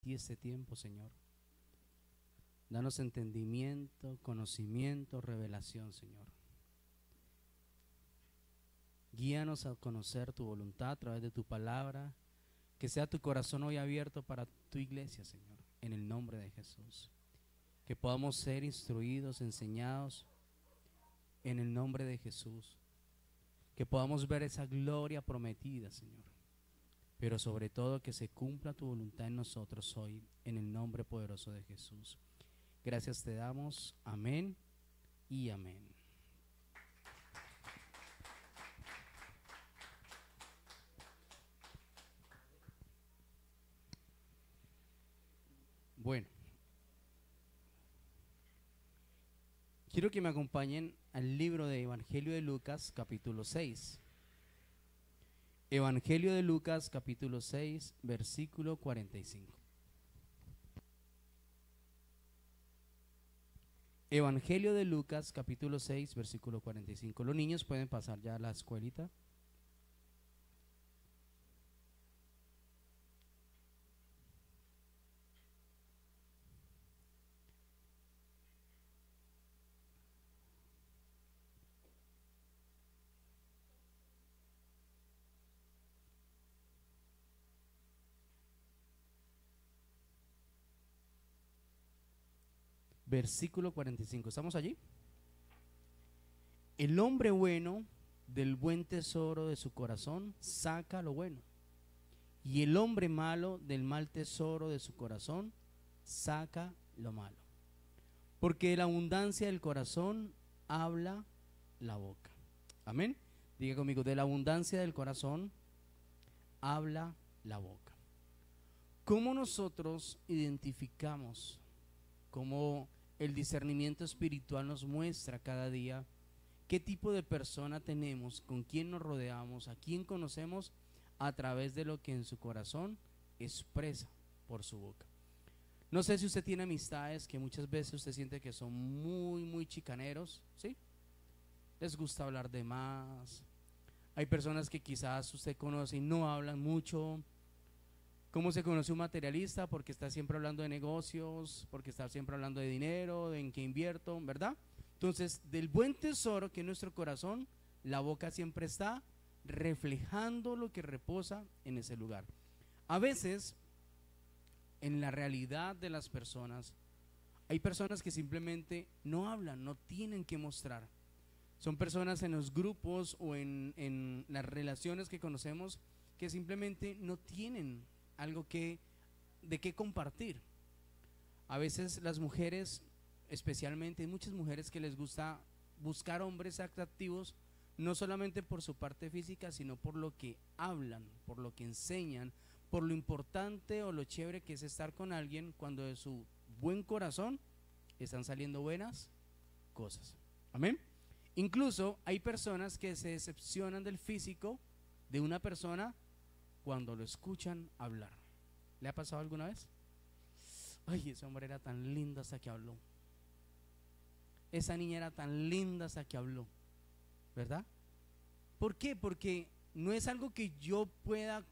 ti este tiempo, Señor. Danos entendimiento, conocimiento, revelación, Señor. Guíanos a conocer tu voluntad a través de tu palabra. Que sea tu corazón hoy abierto para tu iglesia, Señor, en el nombre de Jesús. Que podamos ser instruidos, enseñados en el nombre de Jesús. Que podamos ver esa gloria prometida, Señor. Pero sobre todo que se cumpla tu voluntad en nosotros hoy, en el nombre poderoso de Jesús. Gracias te damos. Amén y amén. Bueno, quiero que me acompañen al libro de Evangelio de Lucas, capítulo 6. Evangelio de Lucas, capítulo 6, versículo 45. Evangelio de Lucas, capítulo 6, versículo 45. Los niños pueden pasar ya a la escuelita. Versículo 45. ¿Estamos allí? El hombre bueno del buen tesoro de su corazón saca lo bueno, y el hombre malo del mal tesoro de su corazón saca lo malo. Porque de la abundancia del corazón habla la boca. Amén. Diga conmigo, de la abundancia del corazón habla la boca. ¿Cómo nosotros identificamos, cómo el discernimiento espiritual nos muestra cada día qué tipo de persona tenemos, con quién nos rodeamos, a quién conocemos, a través de lo que en su corazón expresa por su boca? No sé si usted tiene amistades que muchas veces usted siente que son muy chicaneros, ¿sí? Les gusta hablar de más. Hay personas que quizás usted conoce y no hablan mucho. ¿Cómo se conoce un materialista? Porque está siempre hablando de negocios, porque está siempre hablando de dinero, de en qué invierto, ¿verdad? Entonces, del buen tesoro que es nuestro corazón, la boca siempre está reflejando lo que reposa en ese lugar. A veces, en la realidad de las personas, hay personas que simplemente no hablan, no tienen que mostrar. Son personas en los grupos o en las relaciones que conocemos que simplemente no tienen algo de qué compartir. A veces las mujeres, especialmente, hay muchas mujeres que les gusta buscar hombres atractivos, no solamente por su parte física, sino por lo que hablan, por lo que enseñan, por lo importante o lo chévere que es estar con alguien cuando de su buen corazón están saliendo buenas cosas. Amén. Incluso hay personas que se decepcionan del físico de una persona cuando lo escuchan hablar. ¿Le ha pasado alguna vez? Ay, ese hombre era tan lindo hasta que habló. Esa niña era tan linda hasta que habló, ¿verdad? ¿Por qué? Porque no es algo que yo pueda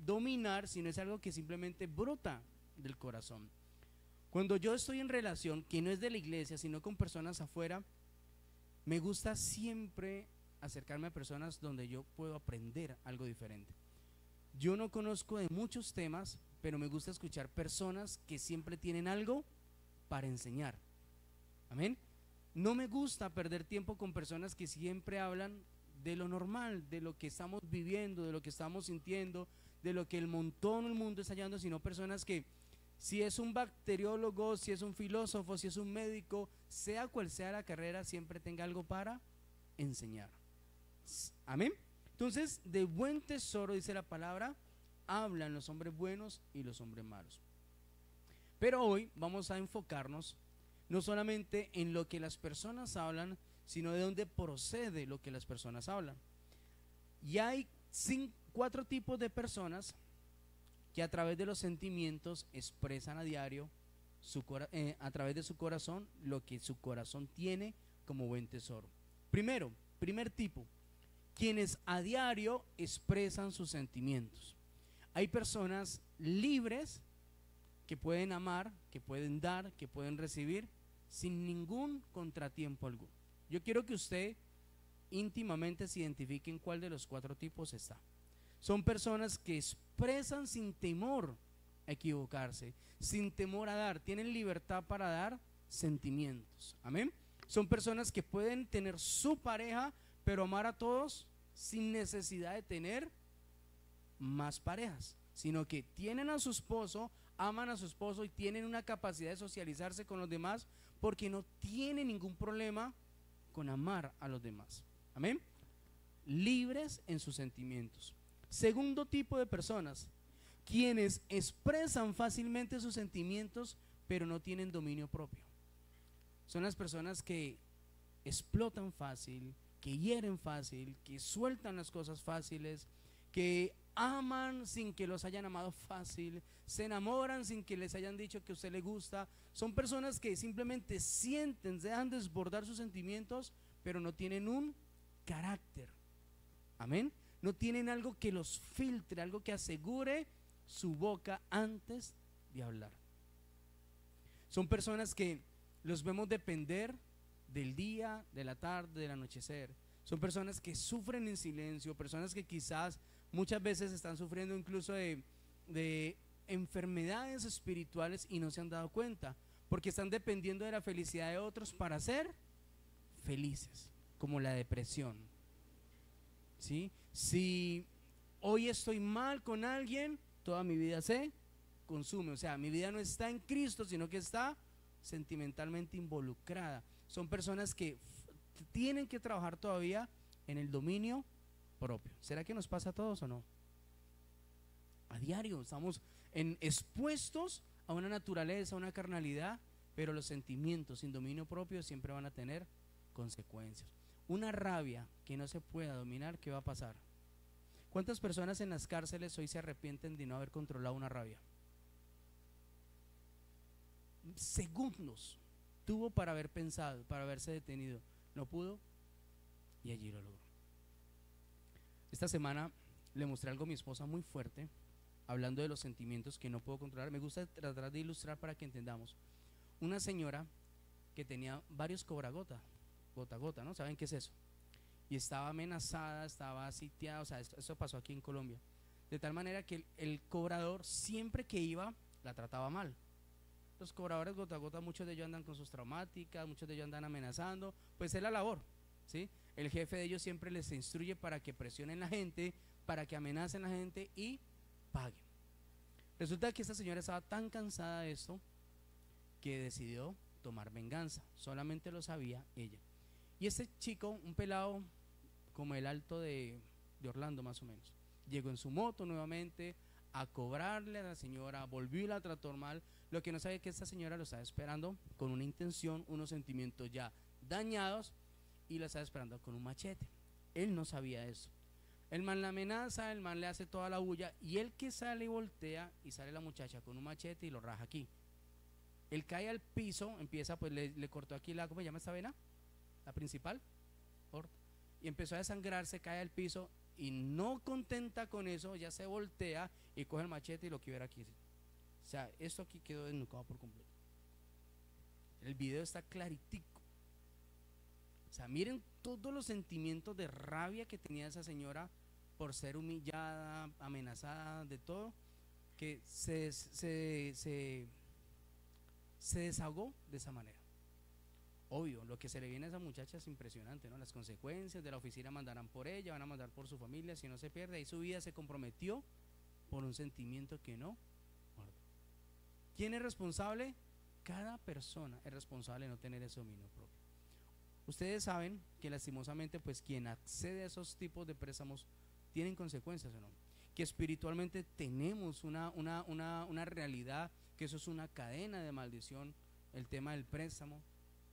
dominar, sino es algo que simplemente brota del corazón. Cuando yo estoy en relación, que no es de la iglesia, sino con personas afuera, me gusta siempre acercarme a personas donde yo puedo aprender algo diferente. Yo no conozco de muchos temas, pero me gusta escuchar personas que siempre tienen algo para enseñar. Amén. No me gusta perder tiempo con personas que siempre hablan de lo normal, de lo que estamos viviendo, de lo que estamos sintiendo, de lo que el montón del mundo está hallando, sino personas que, si es un bacteriólogo, si es un filósofo, si es un médico, sea cual sea la carrera, siempre tenga algo para enseñar. Amén. Entonces, de buen tesoro, dice la palabra, hablan los hombres buenos y los hombres malos. Pero hoy vamos a enfocarnos no solamente en lo que las personas hablan, sino de dónde procede lo que las personas hablan. Y hay 4 tipos de personas que a través de los sentimientos expresan a diario a través de su corazón lo que su corazón tiene como buen tesoro. Primer tipo, quienes a diario expresan sus sentimientos. Hay personas libres que pueden amar, que pueden dar, que pueden recibir sin ningún contratiempo alguno. Yo quiero que usted íntimamente se identifique en cuál de los 4 tipos está. Son personas que expresan sin temor a equivocarse, sin temor a dar, tienen libertad para dar sentimientos. Amén. Son personas que pueden tener su pareja, pero amar a todos sin necesidad de tener más parejas, sino que tienen a su esposo, aman a su esposo y tienen una capacidad de socializarse con los demás porque no tienen ningún problema con amar a los demás. Amén. Libres en sus sentimientos. Segundo tipo de personas, quienes expresan fácilmente sus sentimientos pero no tienen dominio propio. Son las personas que explotan fácil, que hieren fácil, que sueltan las cosas fáciles, que aman sin que los hayan amado fácil, se enamoran sin que les hayan dicho que a usted le gusta. Son personas que simplemente sienten, dejan desbordar sus sentimientos, pero no tienen un carácter. Amén. No tienen algo que los filtre, algo que asegure su boca antes de hablar. Son personas que los vemos depender del día, de la tarde, del anochecer. Son personas que sufren en silencio, personas que quizás muchas veces están sufriendo incluso de enfermedades espirituales y no se han dado cuenta, porque están dependiendo de la felicidad de otros para ser felices, como la depresión. ¿Sí? Si hoy estoy mal con alguien, toda mi vida se consume, o sea, mi vida no está en Cristo, sino que está sentimentalmente involucrada. Son personas que tienen que trabajar todavía en el dominio propio. ¿Será que nos pasa a todos o no? A diario estamos expuestos a una naturaleza, a una carnalidad, pero los sentimientos sin dominio propio siempre van a tener consecuencias. Una rabia que no se pueda dominar, ¿qué va a pasar? ¿Cuántas personas en las cárceles hoy se arrepienten de no haber controlado una rabia? Segundos tuvo para haber pensado, para haberse detenido, no pudo y allí lo logró. Esta semana le mostré algo a mi esposa muy fuerte, hablando de los sentimientos que no puedo controlar. Me gusta tratar de ilustrar para que entendamos. Una señora que tenía varios cobragota, gota a gota, ¿no? ¿Saben qué es eso? Y estaba amenazada, estaba sitiada, o sea, eso pasó aquí en Colombia, de tal manera que el cobrador siempre que iba la trataba mal. Los cobradores gota a gota, muchos de ellos andan con sus traumáticas, muchos de ellos andan amenazando, pues es la labor, ¿sí? El jefe de ellos siempre les instruye para que presionen a la gente, para que amenacen a la gente y paguen. Resulta que esta señora estaba tan cansada de esto que decidió tomar venganza, solamente lo sabía ella. Y este chico, un pelado como el alto de Orlando más o menos, llegó en su moto nuevamente a cobrarle a la señora, volvió y la trató mal. Lo que no sabe es que esta señora lo estaba esperando con una intención, unos sentimientos ya dañados, y la estaba esperando con un machete. Él no sabía eso. El man la amenaza, el man le hace toda la bulla, y él que sale y voltea, y sale la muchacha con un machete y lo raja aquí. Él cae al piso, empieza, pues le cortó aquí ¿cómo se llama esta vena? La principal, y empezó a desangrarse, cae al piso, y no contenta con eso, ya se voltea y coge el machete y lo quiebra aquí. O sea, esto aquí quedó desnucado por completo. El video está claritico. O sea, miren todos los sentimientos de rabia que tenía esa señora por ser humillada, amenazada, de todo, que se desahogó de esa manera. Obvio, lo que se le viene a esa muchacha es impresionante, ¿no? Las consecuencias de la oficina mandarán por ella, van a mandar por su familia, si no se pierde, ahí su vida se comprometió por un sentimiento que no. ¿Quién es responsable? Cada persona es responsable de no tener ese dominio propio. Ustedes saben que lastimosamente pues quien accede a esos tipos de préstamos tienen consecuencias, ¿o no? Que espiritualmente tenemos una realidad, que eso es una cadena de maldición, el tema del préstamo,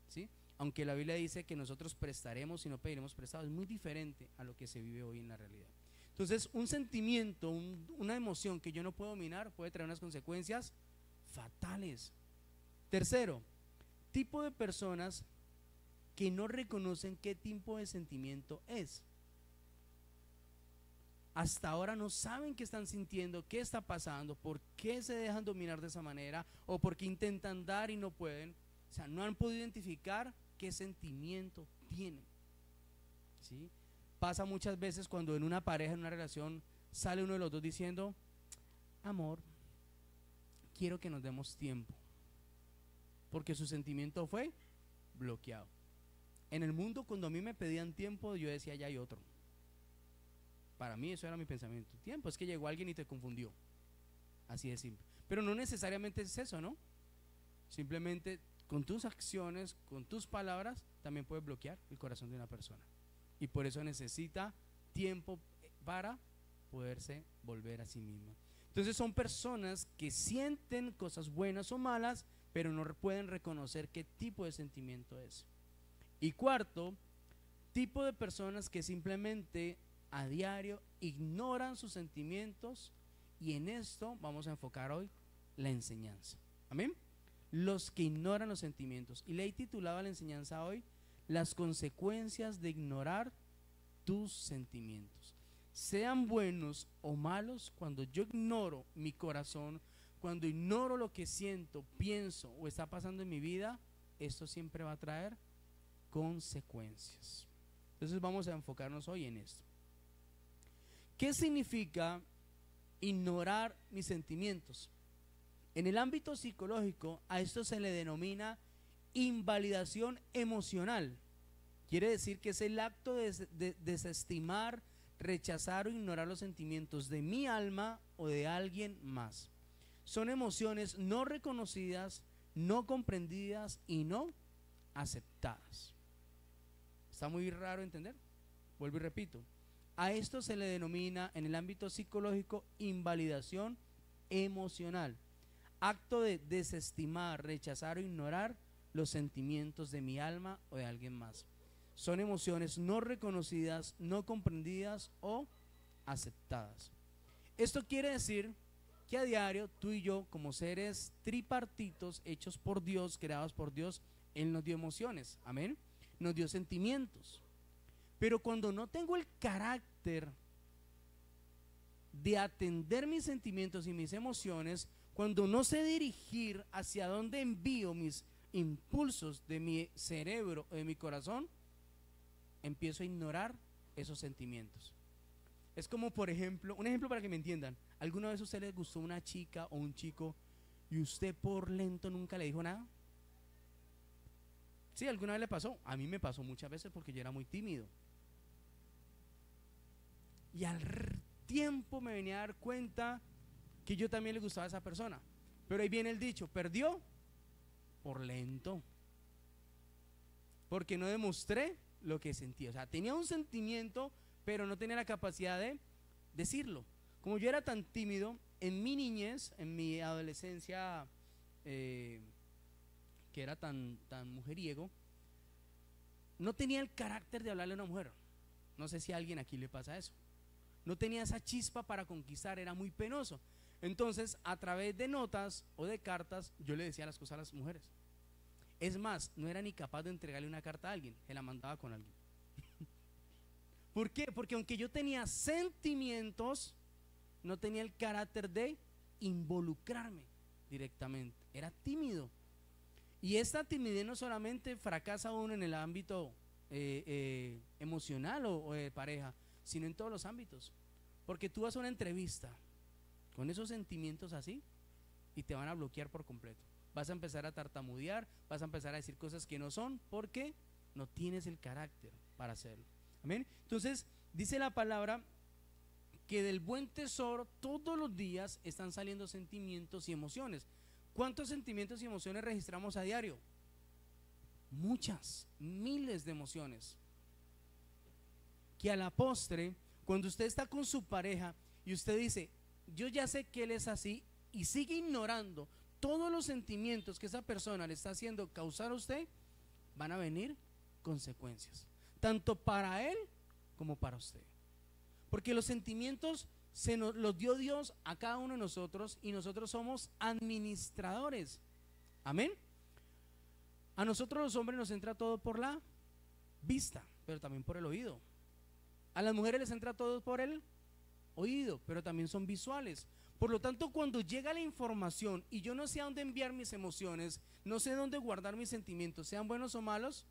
¿sí? Aunque la Biblia dice que nosotros prestaremos y no pediremos prestado, es muy diferente a lo que se vive hoy en la realidad. Entonces un sentimiento, una emoción que yo no puedo dominar puede traer unas consecuencias fatales. Tercero, tipo de personas que no reconocen qué tipo de sentimiento es. hasta ahora no saben qué están sintiendo, qué está pasando, por qué se dejan dominar de esa manera o por qué intentan dar y no pueden. O sea, no han podido identificar qué sentimiento tienen, ¿sí? Pasa muchas veces cuando en una pareja, en una relación, sale uno de los dos diciendo: amor, quiero que nos demos tiempo, porque su sentimiento fue bloqueado. En el mundo, cuando a mí me pedían tiempo, yo decía: ya hay otro. Para mí eso era mi pensamiento. Tiempo, es que llegó alguien y te confundió. Así de simple. Pero no necesariamente es eso, ¿no? Simplemente con tus acciones, con tus palabras, también puedes bloquear el corazón de una persona. Y por eso necesita tiempo para poderse volver a sí misma. Entonces son personas que sienten cosas buenas o malas, pero no pueden reconocer qué tipo de sentimiento es. Y cuarto, tipo de personas que simplemente a diario ignoran sus sentimientos, y en esto vamos a enfocar hoy la enseñanza. Amén. Los que ignoran los sentimientos. Y le he titulado a la enseñanza hoy: las consecuencias de ignorar tus sentimientos. Sean buenos o malos, cuando yo ignoro mi corazón, cuando ignoro lo que siento, pienso o está pasando en mi vida, esto siempre va a traer consecuencias. Entonces vamos a enfocarnos hoy en esto. ¿Qué significa ignorar mis sentimientos? En el ámbito psicológico, a esto se le denomina invalidación emocional. Quiere decir que es el acto de desestimar, rechazar o ignorar los sentimientos de mi alma o de alguien más. Son emociones no reconocidas, no comprendidas y no aceptadas. ¿Está muy raro entender? Vuelvo y repito. A esto se le denomina en el ámbito psicológico invalidación emocional. Acto de desestimar, rechazar o ignorar los sentimientos de mi alma o de alguien más. Son emociones no reconocidas, no comprendidas o aceptadas. Esto quiere decir que a diario tú y yo, como seres tripartitos hechos por Dios, creados por Dios, Él nos dio emociones, amén, nos dio sentimientos. Pero cuando no tengo el carácter de atender mis sentimientos y mis emociones, cuando no sé dirigir hacia dónde envío mis impulsos de mi cerebro o de mi corazón, empiezo a ignorar esos sentimientos. Es como, por ejemplo, un ejemplo para que me entiendan: ¿alguna vez a usted le gustó una chica o un chico y usted por lento nunca le dijo nada? Sí, alguna vez le pasó. A mí me pasó muchas veces porque yo era muy tímido. Y al tiempo me venía a dar cuenta que yo también le gustaba a esa persona. Pero ahí viene el dicho: perdió por lento, porque no demostré lo que sentía. O sea, tenía un sentimiento, pero no tenía la capacidad de decirlo. Como yo era tan tímido, en mi niñez, en mi adolescencia, que era tan mujeriego, no tenía el carácter de hablarle a una mujer. No sé si a alguien aquí le pasa eso. No tenía esa chispa para conquistar, era muy penoso. Entonces, a través de notas o de cartas, yo le decía las cosas a las mujeres. Es más, no era ni capaz de entregarle una carta a alguien, se la mandaba con alguien. ¿Por qué? Porque aunque yo tenía sentimientos, no tenía el carácter de involucrarme directamente. Era tímido. Y esta timidez no solamente fracasa uno en el ámbito emocional o de pareja, sino en todos los ámbitos. Porque tú vas a una entrevista con esos sentimientos así y te van a bloquear por completo. Vas a empezar a tartamudear, vas a empezar a decir cosas que no son, porque no tienes el carácter para hacerlo. Amén. Entonces dice la palabra que del buen tesoro todos los días están saliendo sentimientos y emociones. ¿Cuántos sentimientos y emociones registramos a diario? Muchas, miles de emociones. Que a la postre, cuando usted está con su pareja y usted dice: yo ya sé que él es así, y sigue ignorando todos los sentimientos que esa persona le está haciendo causar a usted, van a venir consecuencias, tanto para él como para usted. Porque los sentimientos se nos los dio Dios a cada uno de nosotros, y nosotros somos administradores. Amén. A nosotros los hombres nos entra todo por la vista, pero también por el oído. A las mujeres les entra todo por el oído, pero también son visuales. Por lo tanto, cuando llega la información y yo no sé a dónde enviar mis emociones, no sé dónde guardar mis sentimientos, sean buenos o malos,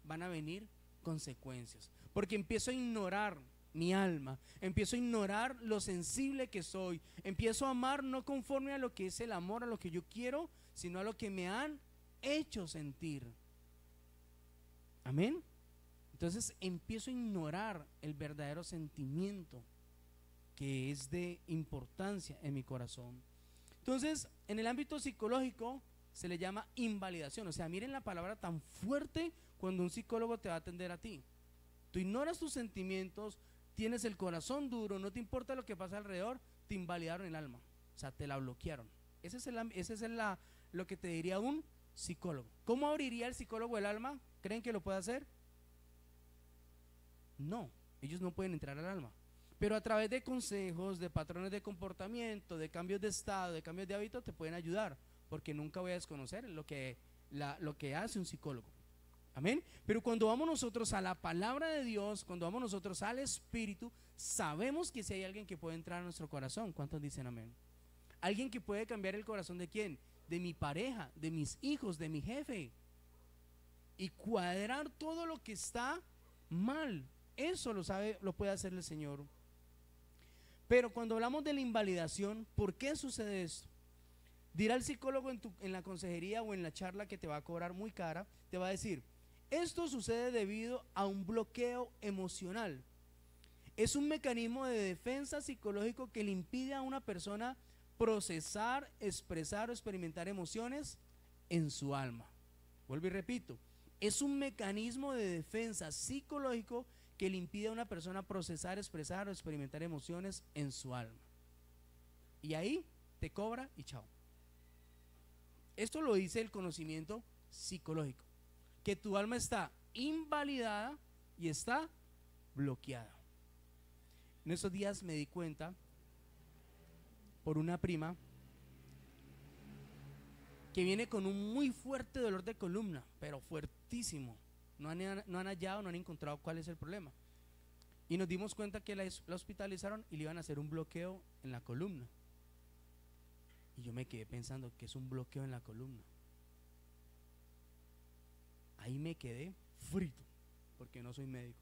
van a venir consecuencias. Porque empiezo a ignorar mi alma, empiezo a ignorar lo sensible que soy, empiezo a amar no conforme a lo que es el amor, a lo que yo quiero, sino a lo que me han hecho sentir. Amén. Entonces empiezo a ignorar el verdadero sentimiento que es de importancia en mi corazón. Entonces, en el ámbito psicológico se le llama invalidación. O sea, miren la palabra tan fuerte cuando un psicólogo te va a atender a ti. Tú ignoras tus sentimientos, tienes el corazón duro, no te importa lo que pasa alrededor, te invalidaron el alma. O sea, te la bloquearon. Ese es lo que te diría un psicólogo. ¿Cómo abriría el psicólogo el alma? ¿Creen que lo puede hacer? No, ellos no pueden entrar al alma. Pero a través de consejos, de patrones de comportamiento, de cambios de estado, de cambios de hábito, te pueden ayudar, porque nunca voy a desconocer lo que hace un psicólogo. Amén. Pero cuando vamos nosotros a la palabra de Dios, cuando vamos nosotros al Espíritu, sabemos que si hay alguien que puede entrar a nuestro corazón. ¿Cuántos dicen amén? Alguien que puede cambiar el corazón ¿de quién? De mi pareja, de mis hijos, de mi jefe, y cuadrar todo lo que está mal. Eso lo puede hacer el Señor. Pero cuando hablamos de la invalidación, ¿por qué sucede esto? Dirá el psicólogo en la consejería o en la charla que te va a cobrar muy cara, te va a decir: esto sucede debido a un bloqueo emocional. Es un mecanismo de defensa psicológico que le impide a una persona procesar, expresar o experimentar emociones en su alma. Vuelvo y repito, es un mecanismo de defensa psicológico que le impide a una persona procesar, expresar o experimentar emociones en su alma. Y ahí te cobra y chao. Esto lo dice el conocimiento psicológico, que tu alma está invalidada y está bloqueada. En esos días me di cuenta por una prima que viene con un muy fuerte dolor de columna, pero fuertísimo. No han hallado, no han encontrado cuál es el problema. Y nos dimos cuenta que la hospitalizaron y le iban a hacer un bloqueo en la columna. Y yo me quedé pensando, ¿qué es un bloqueo en la columna? Ahí me quedé frito, porque no soy médico.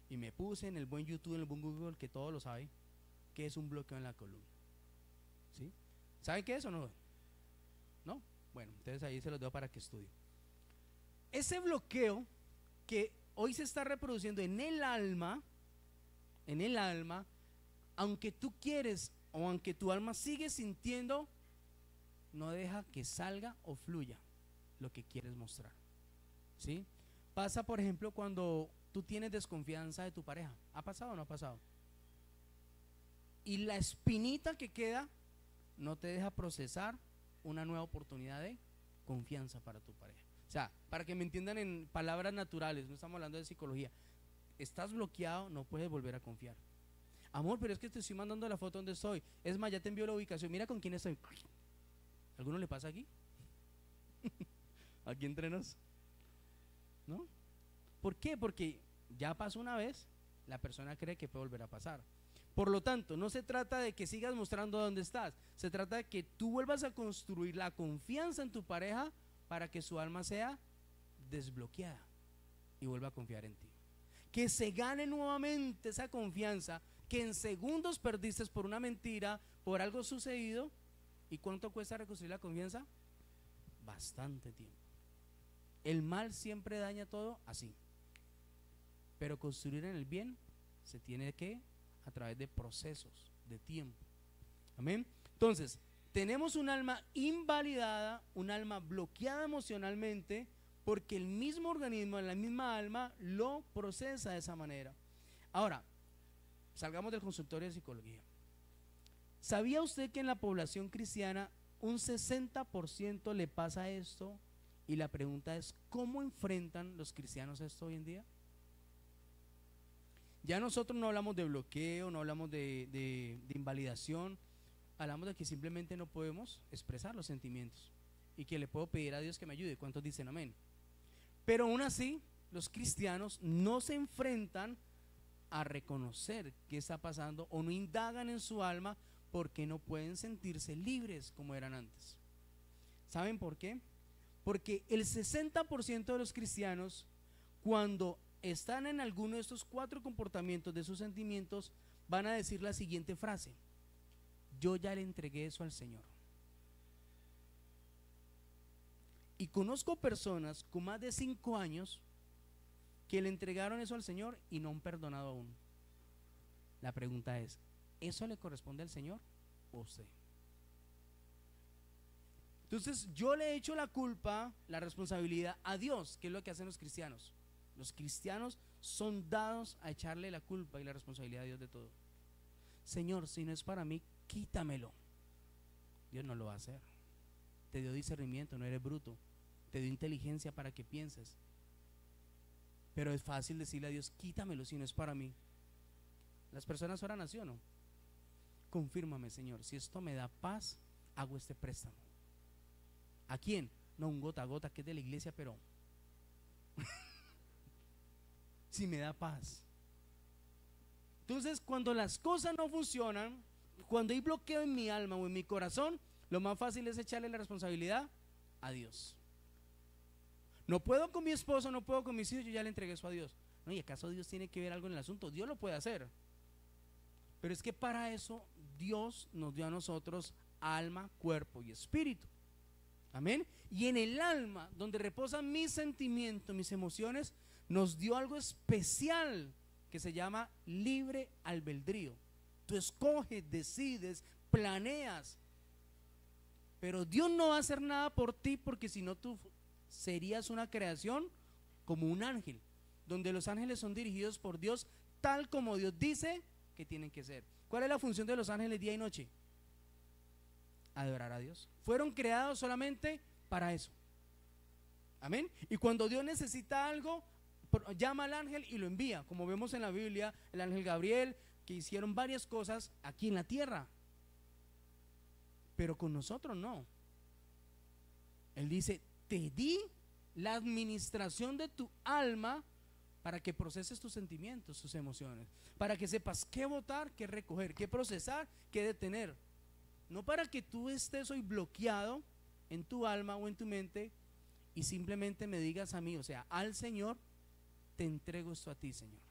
Y me puse en el buen YouTube, en el buen Google, que todo lo sabe, qué es un bloqueo en la columna. ¿Sí? ¿Saben qué es o no? ¿No? Bueno, entonces ahí se los dejo para que estudien. Ese bloqueo que hoy se está reproduciendo en el alma, aunque tú quieres o aunque tu alma sigue sintiendo, no deja que salga o fluya lo que quieres mostrar. ¿Sí? Pasa, por ejemplo, cuando tú tienes desconfianza de tu pareja. ¿Ha pasado o no ha pasado? Y la espinita que queda no te deja procesar una nueva oportunidad de confianza para tu pareja. O sea, para que me entiendan en palabras naturales, no estamos hablando de psicología. Estás bloqueado, no puedes volver a confiar. Amor, pero es que te estoy mandando la foto donde estoy. Es más, ya te envío la ubicación. Mira con quién estoy. ¿Alguno le pasa aquí? ¿Aquí entre nos? ¿No? ¿Por qué? Porque ya pasó una vez, la persona cree que puede volver a pasar. Por lo tanto, no se trata de que sigas mostrando dónde estás. Se trata de que tú vuelvas a construir la confianza en tu pareja para que su alma sea desbloqueada y vuelva a confiar en ti. Que se gane nuevamente esa confianza que en segundos perdiste por una mentira, por algo sucedido. ¿Y cuánto cuesta reconstruir la confianza? Bastante tiempo. El mal siempre daña todo así. Pero construir en el bien se tiene que a través de procesos, de tiempo. Amén. Entonces, tenemos un alma invalidada, un alma bloqueada emocionalmente, porque el mismo organismo, la misma alma, lo procesa de esa manera. Ahora, salgamos del consultorio de psicología. ¿Sabía usted que en la población cristiana un 60% le pasa esto? Y la pregunta es, ¿cómo enfrentan los cristianos esto hoy en día? Ya nosotros no hablamos de bloqueo, no hablamos de invalidación, hablamos de que simplemente no podemos expresar los sentimientos y que le puedo pedir a Dios que me ayude. ¿Cuántos dicen amén? Pero aún así, los cristianos no se enfrentan a reconocer qué está pasando o no indagan en su alma porque no pueden sentirse libres como eran antes. ¿Saben por qué? Porque el 60% de los cristianos, cuando están en alguno de estos 4 comportamientos de sus sentimientos, van a decir la siguiente frase: yo ya le entregué eso al Señor. Y conozco personas con más de 5 años que le entregaron eso al Señor y no han perdonado aún. La pregunta es, ¿eso le corresponde al Señor o a usted? Entonces yo le echo la culpa, la responsabilidad a Dios, que es lo que hacen los cristianos. Los cristianos son dados a echarle la culpa y la responsabilidad a Dios de todo. Señor, si no es para mí, quítamelo. Dios no lo va a hacer. Te dio discernimiento, no eres bruto. Te dio inteligencia para que pienses. Pero es fácil decirle a Dios, quítamelo si no es para mí. Las personas oran así, ¿o no? Confírmame, Señor, si esto me da paz, hago este préstamo. ¿A quién? No, un gota a gota que es de la iglesia, pero si me da paz. Entonces, cuando las cosas no funcionan, cuando hay bloqueo en mi alma o en mi corazón, lo más fácil es echarle la responsabilidad a Dios. No puedo con mi esposo, no puedo con mis hijos, yo ya le entregué eso a Dios. No, ¿y acaso Dios tiene que ver algo en el asunto? Dios lo puede hacer. Pero es que para eso Dios nos dio a nosotros alma, cuerpo y espíritu. Amén. Y en el alma, donde reposan mis sentimientos, mis emociones, nos dio algo especial que se llama libre albedrío. Tú escoges, decides, planeas. Pero Dios no va a hacer nada por ti, porque si no tú serías una creación como un ángel, donde los ángeles son dirigidos por Dios tal como Dios dice que tienen que ser. ¿Cuál es la función de los ángeles día y noche? Adorar a Dios. Fueron creados solamente para eso. Amén. Y cuando Dios necesita algo, llama al ángel y lo envía, como vemos en la Biblia, el ángel Gabriel, que hicieron varias cosas aquí en la tierra. Pero con nosotros no. Él dice, te di la administración de tu alma para que proceses tus sentimientos, tus emociones, para que sepas qué votar, qué recoger, qué procesar, qué detener. No para que tú estés hoy bloqueado en tu alma o en tu mente y simplemente me digas a mí, o sea, al Señor, te entrego esto a ti, Señor.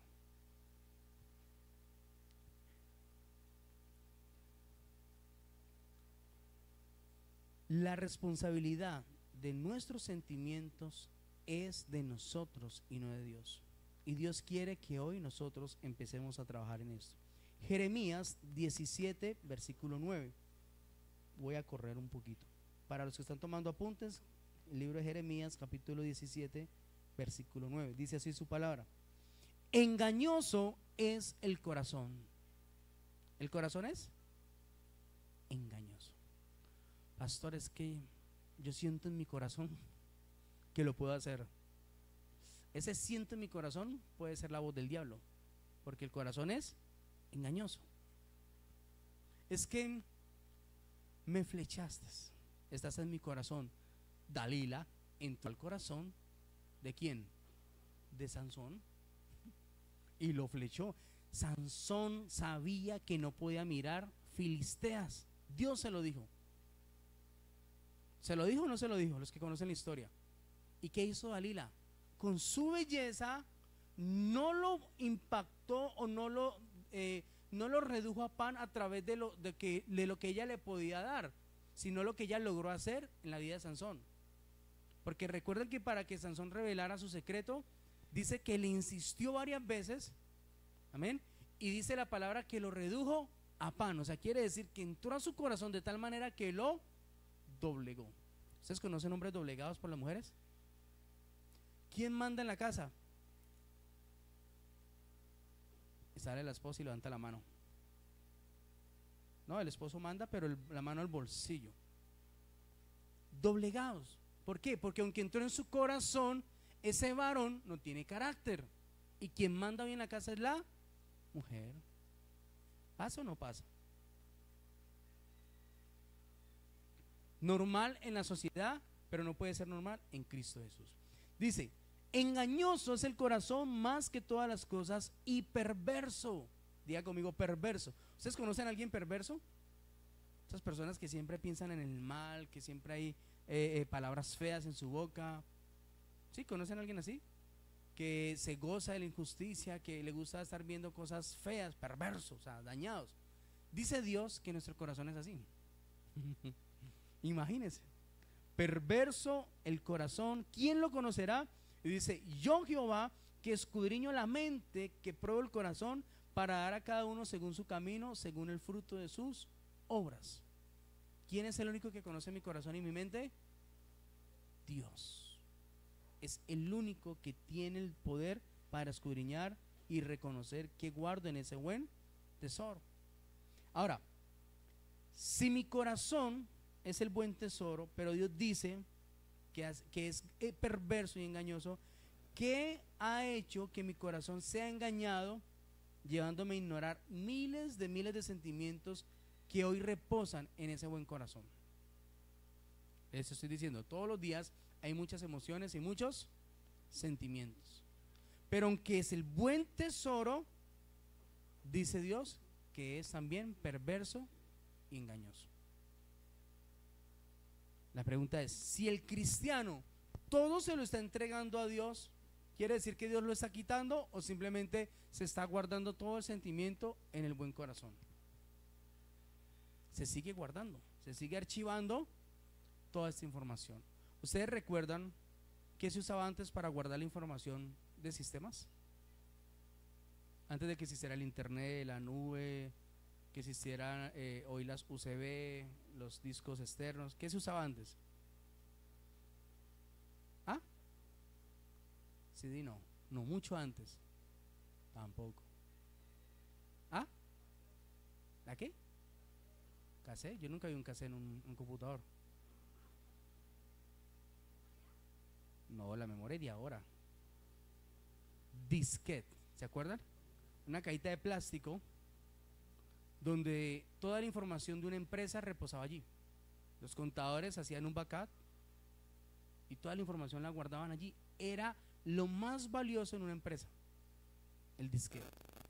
La responsabilidad de nuestros sentimientos es de nosotros y no de Dios. Y Dios quiere que hoy nosotros empecemos a trabajar en esto. Jeremías 17, versículo 9. Voy a correr un poquito. Para los que están tomando apuntes, el libro de Jeremías, capítulo 17, versículo 9. Dice así su palabra. Engañoso es el corazón. ¿El corazón es? Engañoso. Pastor, es que yo siento en mi corazón que lo puedo hacer. Ese siento en mi corazón puede ser la voz del diablo, porque el corazón es engañoso. Es que me flechaste, estás en mi corazón. Dalila entró al corazón ¿de quién? De Sansón y lo flechó. Sansón sabía que no podía mirar filisteas. Dios se lo dijo. ¿Se lo dijo o no se lo dijo? Los que conocen la historia. ¿Y qué hizo Dalila? Con su belleza no lo impactó o no lo redujo a pan a través de lo que ella le podía dar, sino lo que ella logró hacer en la vida de Sansón. Porque recuerden que para que Sansón revelara su secreto, dice que le insistió varias veces, amén, y dice la palabra que lo redujo a pan. O sea, quiere decir que entró a su corazón de tal manera que lo doblegó. ¿Ustedes conocen hombres doblegados por las mujeres? ¿Quién manda en la casa? Y sale la esposa y levanta la mano. No, el esposo manda, pero la mano al bolsillo. Doblegados. ¿Por qué? Porque aunque entró en su corazón, ese varón no tiene carácter. Y quien manda hoy en la casa es la mujer. ¿Pasa o no pasa? Normal en la sociedad, pero no puede ser normal en Cristo Jesús. Dice, Engañoso es el corazón más que todas las cosas y perverso. Diga conmigo, perverso. ¿Ustedes conocen a alguien perverso? Esas personas que siempre piensan en el mal, que siempre hay palabras feas en su boca. ¿Sí? ¿Conocen a alguien así? Que se goza de la injusticia, que le gusta estar viendo cosas feas, perversos, o sea, dañados. Dice Dios que nuestro corazón es así. Imagínense, perverso el corazón, ¿quién lo conocerá? Y dice, yo Jehová, que escudriño la mente, que pruebo el corazón, para dar a cada uno según su camino, según el fruto de sus obras. ¿Quién es el único que conoce mi corazón y mi mente? Dios. Es el único que tiene el poder para escudriñar y reconocer que guardo en ese buen tesoro. Ahora, si mi corazón es el buen tesoro, pero Dios dice que es perverso y engañoso, ¿qué ha hecho que mi corazón sea engañado, llevándome a ignorar miles de sentimientos que hoy reposan en ese buen corazón? Eso estoy diciendo, todos los días hay muchas emociones y muchos sentimientos, pero aunque es el buen tesoro, dice Dios que es también perverso y engañoso. La pregunta es, si el cristiano todo se lo está entregando a Dios, ¿quiere decir que Dios lo está quitando o simplemente se está guardando todo el sentimiento en el buen corazón? Se sigue guardando, se sigue archivando toda esta información. ¿Ustedes recuerdan qué se usaba antes para guardar la información de sistemas? Antes de que existiera el internet, la nube, que existieran hoy las USB, los discos externos, ¿qué se usaba antes? ¿Ah? CD no, no mucho antes, tampoco. ¿Ah? ¿La qué? ¿Cassette? Yo nunca vi un cassette en un computador. No, la memoria de ahora. Disquete, ¿se acuerdan? Una cajita de plástico donde toda la información de una empresa reposaba allí. Los contadores hacían un backup y toda la información la guardaban allí. Era lo más valioso en una empresa, el disquete.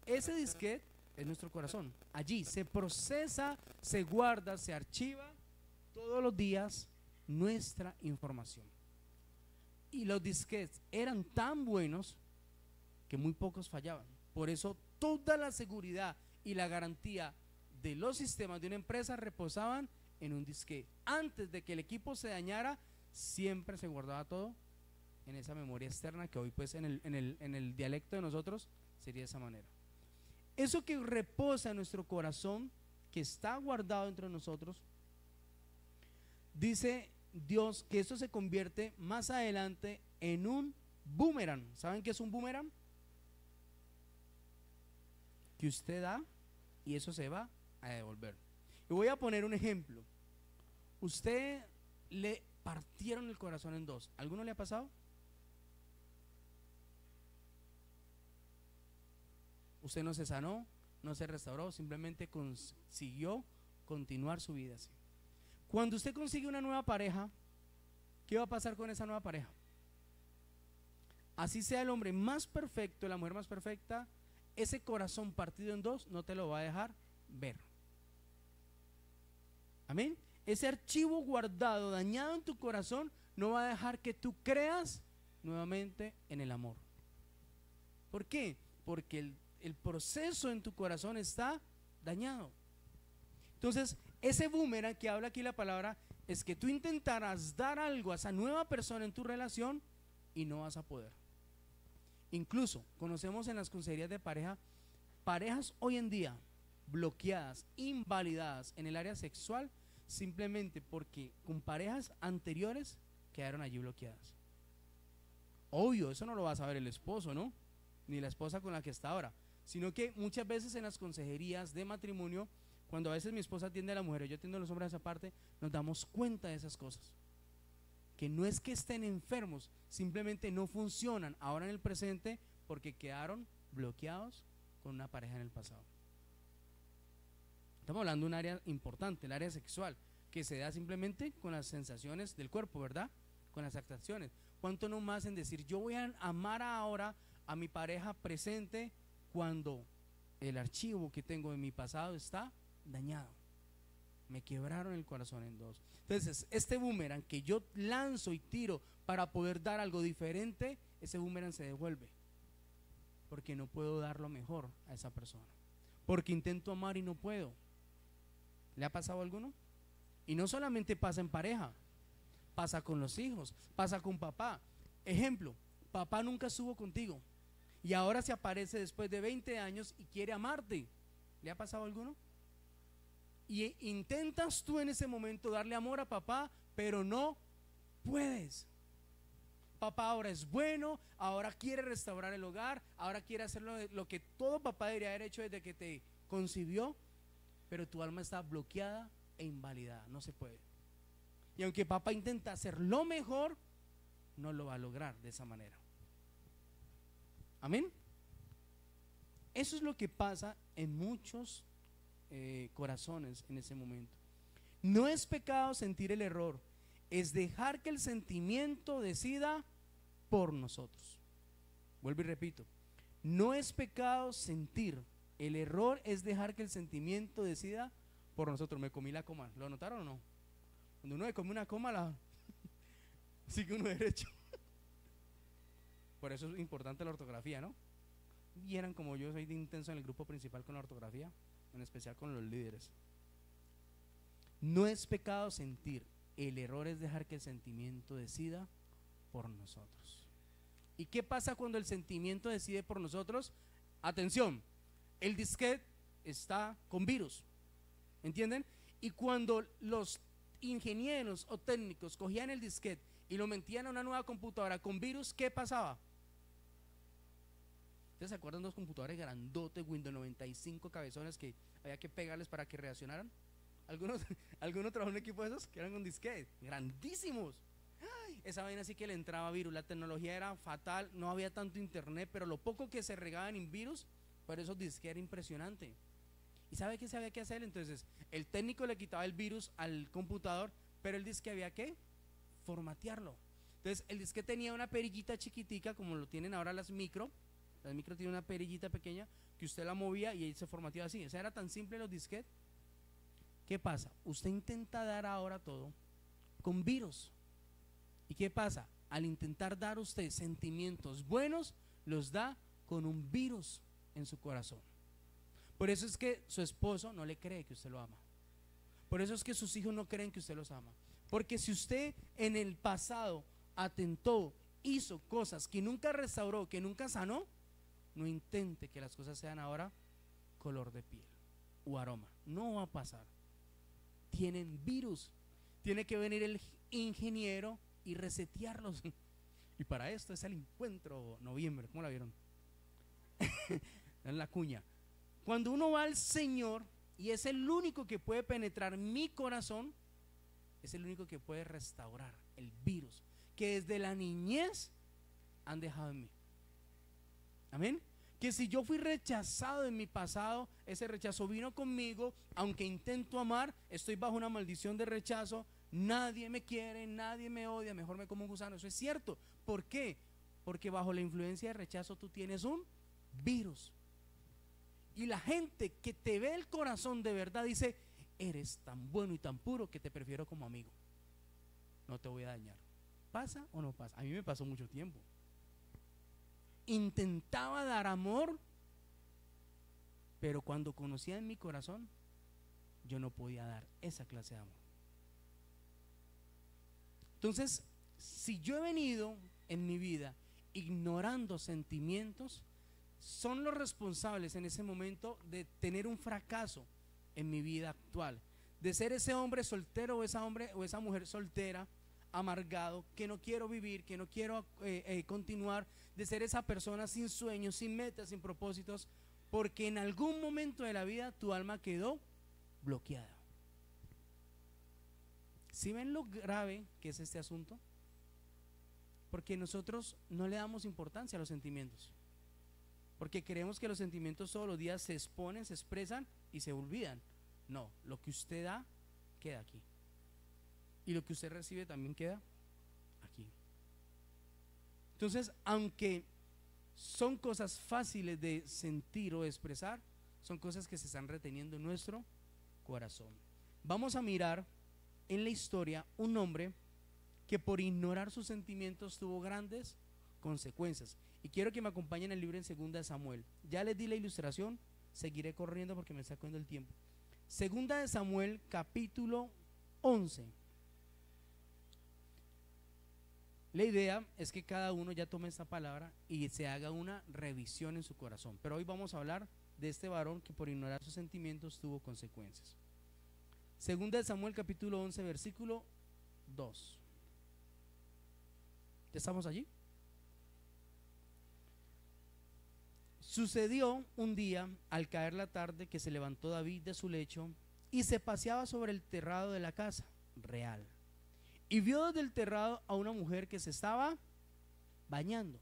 Ese disquete es nuestro corazón. Allí se procesa, se guarda, se archiva todos los días nuestra información. Y los disquetes eran tan buenos que muy pocos fallaban. Por eso toda la seguridad y la garantía de los sistemas de una empresa reposaban en un disquete. Antes de que el equipo se dañara, siempre se guardaba todo en esa memoria externa, que hoy pues en el dialecto de nosotros sería de esa manera. Eso que reposa en nuestro corazón, que está guardado entre nosotros, dice Dios que esto se convierte más adelante en un boomerang. ¿Saben qué es un boomerang? Que usted da y eso se va a devolver. Y voy a poner un ejemplo. Usted le partieron el corazón en dos. ¿Alguno le ha pasado? Usted no se sanó, no se restauró, simplemente consiguió continuar su vida así. Cuando usted consigue una nueva pareja, ¿qué va a pasar con esa nueva pareja? Así sea el hombre más perfecto, la mujer más perfecta, ese corazón partido en dos no te lo va a dejar ver. Amén. Ese archivo guardado, dañado en tu corazón, no va a dejar que tú creas nuevamente en el amor. ¿Por qué? Porque el proceso en tu corazón está dañado. Entonces, ese boomerang que habla aquí la palabra es que tú intentarás dar algo a esa nueva persona en tu relación y no vas a poder. Incluso conocemos en las consejerías de pareja, parejas hoy en día bloqueadas, invalidadas en el área sexual, simplemente porque con parejas anteriores quedaron allí bloqueadas. Obvio, eso no lo va a saber el esposo, ¿no? Ni la esposa con la que está ahora, sino que muchas veces en las consejerías de matrimonio, cuando a veces mi esposa atiende a la mujer y yo atiendo a los hombres a esa parte, nos damos cuenta de esas cosas. Que no es que estén enfermos, simplemente no funcionan ahora en el presente porque quedaron bloqueados con una pareja en el pasado. Estamos hablando de un área importante, el área sexual, que se da simplemente con las sensaciones del cuerpo, ¿verdad? con las acciones. ¿Cuánto no más en decir, yo voy a amar ahora a mi pareja presente cuando el archivo que tengo de mi pasado está dañado? Me quebraron el corazón en dos. Entonces, este boomerang que yo lanzo y tiro para poder dar algo diferente, ese boomerang se devuelve. Porque no puedo dar lo mejor a esa persona. Porque intento amar y no puedo. ¿Le ha pasado a alguno? Y no solamente pasa en pareja, pasa con los hijos, pasa con papá. Ejemplo, papá nunca estuvo contigo y ahora se aparece después de 20 años y quiere amarte. ¿Le ha pasado a alguno? Y intentas tú en ese momento darle amor a papá, pero no puedes. Papá ahora es bueno, ahora quiere restaurar el hogar, ahora quiere hacer lo que todo papá debería haber hecho desde que te concibió, pero tu alma está bloqueada e invalidada, no se puede. Y aunque papá intenta hacer lo mejor, no lo va a lograr de esa manera. Amén. Eso es lo que pasa en muchos corazones en ese momento. No es pecado sentir el error, es dejar que el sentimiento decida por nosotros. Vuelvo y repito, no es pecado sentir, el error es dejar que el sentimiento decida por nosotros. Me comí la coma, ¿lo notaron o no? Cuando uno se come una coma, sigue uno derecho. Por eso es importante la ortografía, ¿no? Vieran como yo soy de intenso en el grupo principal con la ortografía, en especial con los líderes. No es pecado sentir, el error es dejar que el sentimiento decida por nosotros. ¿Y qué pasa cuando el sentimiento decide por nosotros? Atención, el disquete está con virus, ¿entienden? Y cuando los ingenieros o técnicos cogían el disquete y lo metían a una nueva computadora con virus, ¿qué pasaba? ¿Ustedes se acuerdan de los computadores grandotes, Windows 95 cabezones que había que pegarles para que reaccionaran? ¿Alguno trabajó en un equipo de esos que eran con disquete? Grandísimos. Ay, esa vaina sí que le entraba virus, la tecnología era fatal, no había tanto internet, pero lo poco que se regaban en virus, por esos disquetes era impresionante. ¿Y sabe qué se había que hacer? Entonces, el técnico le quitaba el virus al computador, pero el disque había que formatearlo. Entonces, el disque tenía una perillita chiquitica, como lo tienen ahora las micro tienen una perillita pequeña, que usted la movía y ahí se formateaba así. O sea, era tan simple los disquetes. ¿Qué pasa? Usted intenta dar ahora todo con virus. ¿Y qué pasa? Al intentar dar usted sentimientos buenos, los da con un virus en su corazón. Por eso es que su esposo no le cree que usted lo ama. Por eso es que sus hijos no creen que usted los ama. Porque si usted en el pasado atentó, hizo cosas que nunca restauró, que nunca sanó, no intente que las cosas sean ahora color de piel o aroma. No va a pasar. Tienen virus. Tiene que venir el ingeniero y resetearlos. Y para esto es el encuentro noviembre. ¿Cómo la vieron? En la cuña. Cuando uno va al Señor y es el único que puede penetrar mi corazón, es el único que puede restaurar el virus que desde la niñez han dejado en mí. Amén. Que si yo fui rechazado en mi pasado, ese rechazo vino conmigo. Aunque intento amar, estoy bajo una maldición de rechazo. Nadie me quiere, nadie me odia, mejor me como un gusano. Eso es cierto. ¿Por qué? Porque bajo la influencia de rechazo tú tienes un virus. Y la gente que te ve el corazón de verdad dice: eres tan bueno y tan puro que te prefiero como amigo. No te voy a dañar. ¿Pasa o no pasa? A mí me pasó mucho tiempo. Intentaba dar amor, pero cuando conocía en mi corazón, yo no podía dar esa clase de amor. Entonces, si yo he venido en mi vida ignorando sentimientos, son los responsables en ese momento de tener un fracaso en mi vida actual, de ser ese hombre soltero o esa mujer soltera, amargado, que no quiero vivir, que no quiero continuar, de ser esa persona sin sueños, sin metas, sin propósitos, porque en algún momento de la vida tu alma quedó bloqueada. ¿Sí ven lo grave que es este asunto? Porque nosotros no le damos importancia a los sentimientos, porque creemos que los sentimientos todos los días se exponen, se expresan y se olvidan. No, lo que usted da queda aquí, y lo que usted recibe también queda aquí. Entonces, aunque son cosas fáciles de sentir o expresar, son cosas que se están reteniendo en nuestro corazón. Vamos a mirar en la historia un hombre que por ignorar sus sentimientos tuvo grandes consecuencias. Y quiero que me acompañen el libro en 2 Samuel. Ya les di la ilustración, seguiré corriendo porque me está cogiendo el tiempo. 2 Samuel capítulo 11. La idea es que cada uno ya tome esta palabra y se haga una revisión en su corazón. Pero hoy vamos a hablar de este varón que por ignorar sus sentimientos tuvo consecuencias. 2 Samuel capítulo 11 versículo 2. ¿Ya estamos allí? Sucedió un día, al caer la tarde, que se levantó David de su lecho y se paseaba sobre el terrado de la casa real. Y vio desde el terrado a una mujer que se estaba bañando,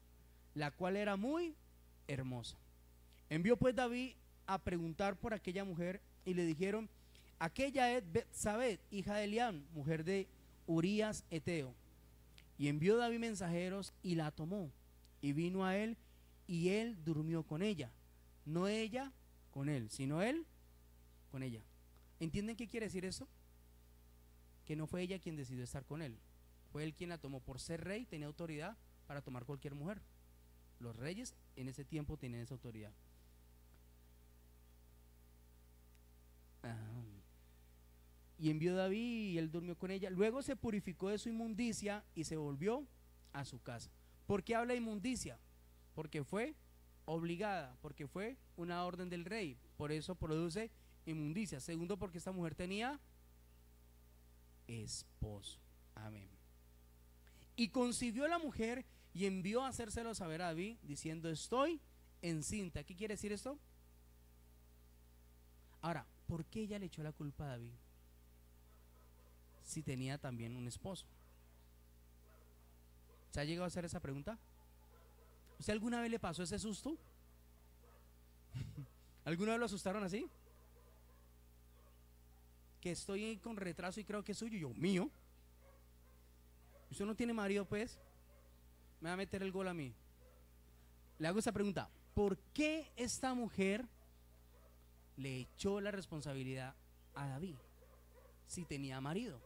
la cual era muy hermosa. Envió pues David a preguntar por aquella mujer y le dijeron: aquella es Betsabé, hija de Eliam, mujer de Urías Eteo. Y envió David mensajeros y la tomó, y vino a él, y él durmió con ella. No ella con él, sino él con ella. ¿Entienden qué quiere decir eso? Que no fue ella quien decidió estar con él, fue él quien la tomó. Por ser rey tenía autoridad para tomar cualquier mujer. Los reyes en ese tiempo tenían esa autoridad. Y envió David y él durmió con ella. Luego se purificó de su inmundicia y se volvió a su casa. ¿Por qué habla de inmundicia? Porque fue obligada, porque fue una orden del rey. Por eso produce inmundicia. Segundo, porque esta mujer tenía esposo. Amén. Y concibió la mujer y envió a hacérselo saber a David, diciendo: estoy encinta. ¿Qué quiere decir esto? Ahora, ¿por qué ella le echó la culpa a David si tenía también un esposo? ¿Se ha llegado a hacer esa pregunta? ¿Usted alguna vez le pasó ese susto? ¿Alguna vez lo asustaron así? Que estoy con retraso y creo que es suyo. Yo, mío. ¿Usted no tiene marido, pues? Me va a meter el gol a mí. Le hago esta pregunta: ¿por qué esta mujer le echó la responsabilidad a David si tenía marido?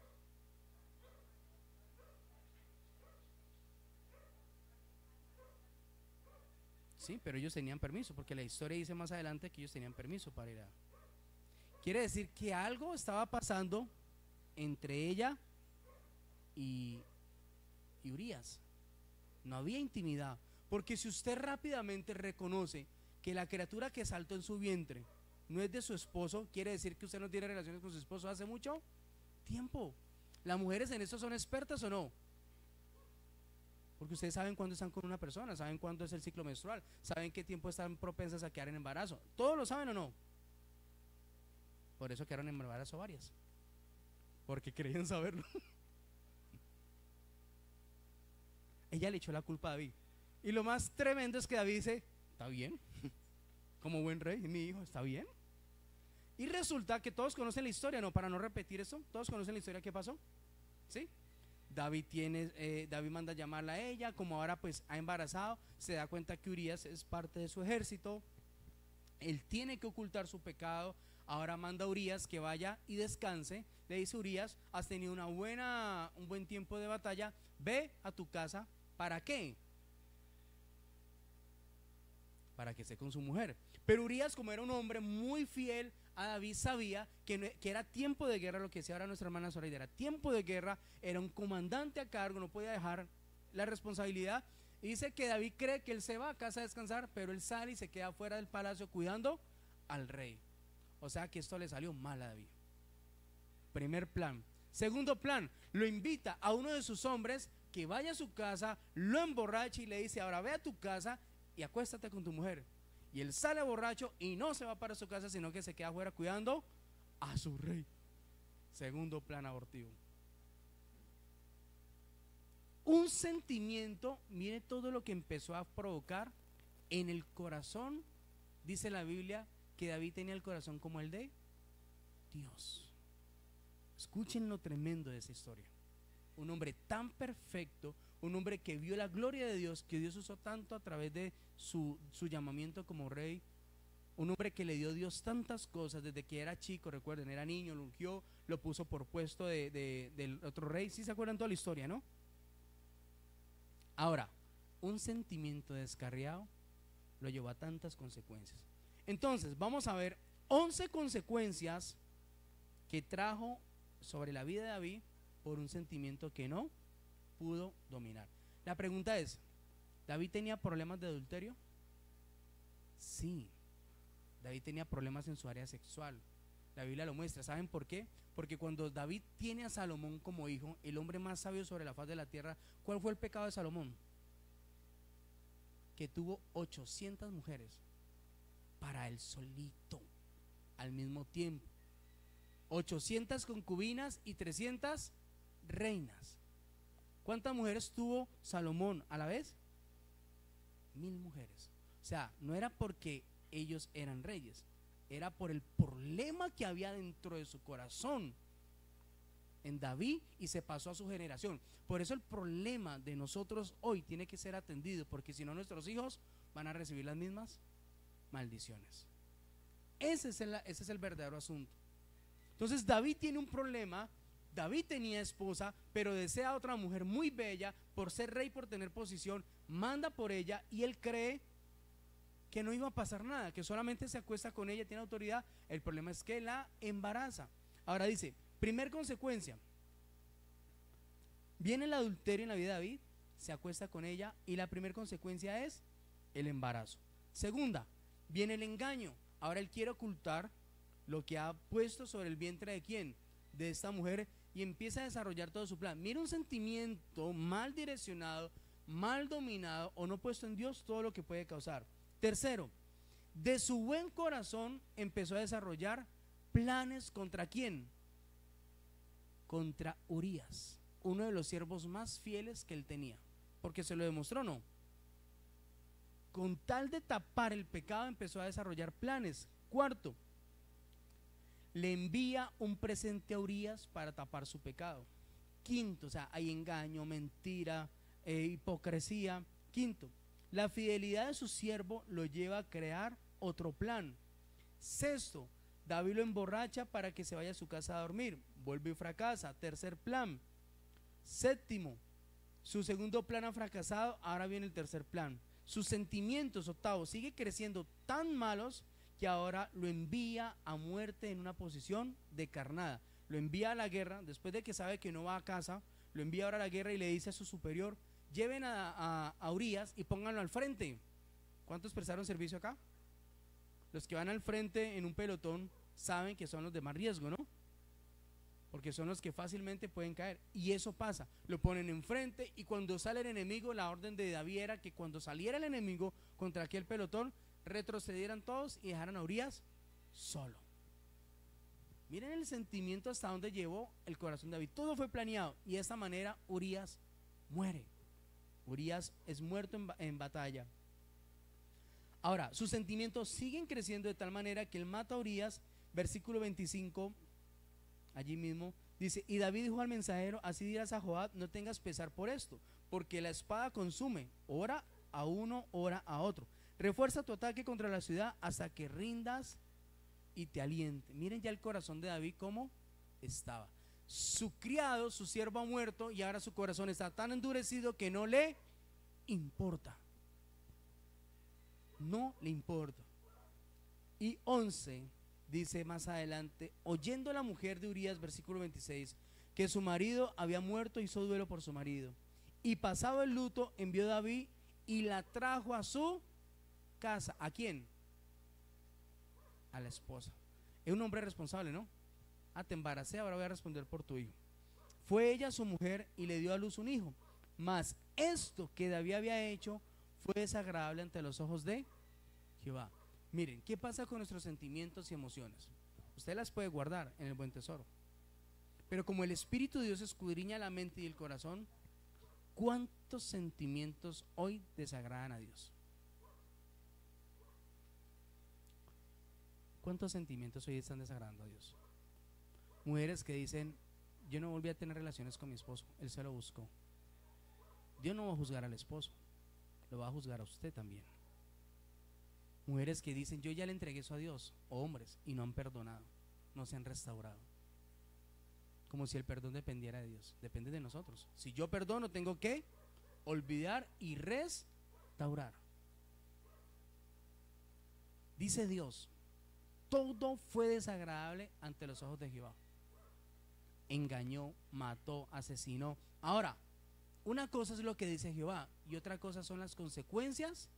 Sí, pero ellos tenían permiso, porque la historia dice más adelante que ellos tenían permiso para ir a... Quiere decir que algo estaba pasando entre ella y Urías. No había intimidad, porque si usted rápidamente reconoce que la criatura que saltó en su vientre no es de su esposo, quiere decir que usted no tiene relaciones con su esposo hace mucho tiempo. ¿Las mujeres en esto son expertas o no? Porque ustedes saben cuándo están con una persona, saben cuándo es el ciclo menstrual, saben qué tiempo están propensas a quedar en embarazo. ¿Todos lo saben o no? Por eso quedaron en embarazo varias, porque creían saberlo. Ella le echó la culpa a David. Y lo más tremendo es que David dice: está bien, como buen rey, mi hijo, está bien. Y resulta que todos conocen la historia, no, para no repetir eso, todos conocen la historia. ¿Qué pasó? ¿Sí? David manda a llamarla a ella. Como ahora pues ha embarazado, se da cuenta que Urías es parte de su ejército. Él tiene que ocultar su pecado. Ahora manda a Urías que vaya y descanse. Le dice: Urías, has tenido un buen tiempo de batalla, ve a tu casa. ¿Para qué? Para que esté con su mujer. Pero Urías, como era un hombre muy fiel a David, sabía que era tiempo de guerra. Lo que decía ahora nuestra hermana Zoraida, era tiempo de guerra, era un comandante a cargo, no podía dejar la responsabilidad. Y dice que David cree que él se va a casa a descansar, pero él sale y se queda fuera del palacio cuidando al rey. O sea que esto le salió mal a David. Primer plan. Segundo plan, lo invita a uno de sus hombres que vaya a su casa, lo emborracha y le dice: ahora ve a tu casa y acuéstate con tu mujer. Y él sale borracho y no se va para su casa, sino que se queda afuera cuidando a su rey. Segundo plan abortivo. Un sentimiento, mire todo lo que empezó a provocar en el corazón. Dice la Biblia que David tenía el corazón como el de Dios. Escuchen lo tremendo de esa historia. un hombre tan perfecto, un hombre que vio la gloria de Dios, que Dios usó tanto a través de su llamamiento como rey, un hombre que le dio a Dios tantas cosas desde que era chico, recuerden, era niño, lo ungió, lo puso por puesto del otro rey. ¿Sí se acuerdan toda la historia, no? Ahora, un sentimiento descarriado lo llevó a tantas consecuencias. Entonces, vamos a ver 11 consecuencias que trajo sobre la vida de David por un sentimiento que no pudo dominar. La pregunta es, ¿David tenía problemas de adulterio? Sí. David tenía problemas en su área sexual. La Biblia lo muestra. ¿Saben por qué? Porque cuando David tiene a Salomón como hijo, el hombre más sabio sobre la faz de la tierra, ¿cuál fue el pecado de Salomón? Que tuvo 800 mujeres para él solito al mismo tiempo. 800 concubinas y 300 reinas. ¿Cuántas mujeres tuvo Salomón a la vez? 1000 mujeres. O sea, no era porque ellos eran reyes, era por el problema que había dentro de su corazón en David y se pasó a su generación. Por eso el problema de nosotros hoy tiene que ser atendido, porque si no nuestros hijos van a recibir las mismas maldiciones. Ese es el verdadero asunto. Entonces David tiene un problema. David tenía esposa, pero desea a otra mujer muy bella, por ser rey, por tener posición, manda por ella y él cree que no iba a pasar nada, que solamente se acuesta con ella, tiene autoridad. El problema es que la embaraza. Ahora dice, primer consecuencia, viene el adulterio en la vida de David, se acuesta con ella y la primera consecuencia es el embarazo. Segunda, viene el engaño. Ahora él quiere ocultar lo que ha puesto sobre el vientre de quién, de esta mujer, y empieza a desarrollar todo su plan. Mira, un sentimiento mal direccionado, mal dominado o no puesto en Dios, todo lo que puede causar. Tercero, de su buen corazón empezó a desarrollar planes contra quién, contra Urías, uno de los siervos más fieles que él tenía, porque se lo demostró, ¿no? Con tal de tapar el pecado empezó a desarrollar planes. Cuarto, le envía un presente a Urías para tapar su pecado. Quinto, o sea, hay engaño, mentira, hipocresía. Quinto, la fidelidad de su siervo lo lleva a crear otro plan. Sexto, David lo emborracha para que se vaya a su casa a dormir, vuelve y fracasa. Tercer plan. Séptimo, su segundo plan ha fracasado, ahora viene el tercer plan. Sus sentimientos, octavo, sigue creciendo tan malos que ahora lo envía a muerte en una posición de carnada. Lo envía a la guerra, después de que sabe que no va a casa, lo envía ahora a la guerra y le dice a su superior, lleven a Urías y pónganlo al frente. ¿Cuántos prestaron servicio acá? Los que van al frente en un pelotón saben que son los de más riesgo, ¿no? Porque son los que fácilmente pueden caer. Y eso pasa, lo ponen enfrente y cuando sale el enemigo, la orden de David era que cuando saliera el enemigo contra aquel pelotón, retrocedieran todos y dejaran a Urías solo. Miren el sentimiento hasta donde llevó el corazón de David. Todo fue planeado y de esta manera Urías muere. Urías es muerto en batalla. Ahora, sus sentimientos siguen creciendo de tal manera que él mata a Urías. Versículo 25, allí mismo, dice, y David dijo al mensajero, así dirás a Joab, no tengas pesar por esto, porque la espada consume, ora a uno, ora a otro. Refuerza tu ataque contra la ciudad hasta que rindas y te aliente. Miren ya el corazón de David cómo estaba. Su criado, su siervo ha muerto y ahora su corazón está tan endurecido que no le importa. No le importa. Y 11 dice más adelante, oyendo la mujer de Urías, versículo 26, que su marido había muerto, hizo duelo por su marido. Y pasado el luto, envió David y la trajo a su casa. ¿A quién? A la esposa. Es un hombre responsable, ¿no? Ah, te embaracé, ahora voy a responder por tu hijo. Fue ella su mujer y le dio a luz un hijo. Mas esto que David había hecho fue desagradable ante los ojos de Jehová. Miren, ¿qué pasa con nuestros sentimientos y emociones? Usted las puede guardar en el buen tesoro, pero como el Espíritu de Dios escudriña la mente y el corazón, ¿cuántos sentimientos hoy desagradan a Dios? ¿Cuántos sentimientos hoy están desagradando a Dios? Mujeres que dicen, yo no volví a tener relaciones con mi esposo, él se lo buscó. Dios no va a juzgar al esposo, lo va a juzgar a usted también. Mujeres que dicen, yo ya le entregué eso a Dios, o hombres, y no han perdonado, no se han restaurado. Como si el perdón dependiera de Dios, depende de nosotros. Si yo perdono, tengo que olvidar y restaurar. Dice Dios, todo fue desagradable ante los ojos de Jehová. Engañó, mató, asesinó. Ahora, una cosa es lo que dice Jehová y otra cosa son las consecuencias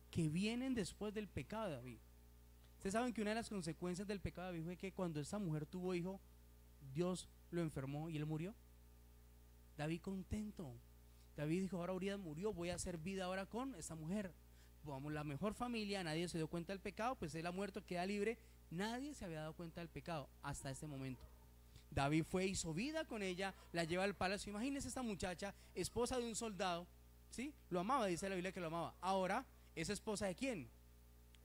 que vienen después del pecado de David. Ustedes saben que una de las consecuencias del pecado de David fue que cuando esta mujer tuvo hijo, Dios lo enfermó y él murió. David contento. David dijo, ahora Urias murió, voy a hacer vida ahora con esta mujer. Vamos, la mejor familia, nadie se dio cuenta del pecado, pues él ha muerto, queda libre. Nadie se había dado cuenta del pecado hasta este momento. David fue, hizo vida con ella, la lleva al palacio. Imagínense esta muchacha, esposa de un soldado, ¿sí? Lo amaba, dice la Biblia que lo amaba. Ahora, ¿es esposa de quién?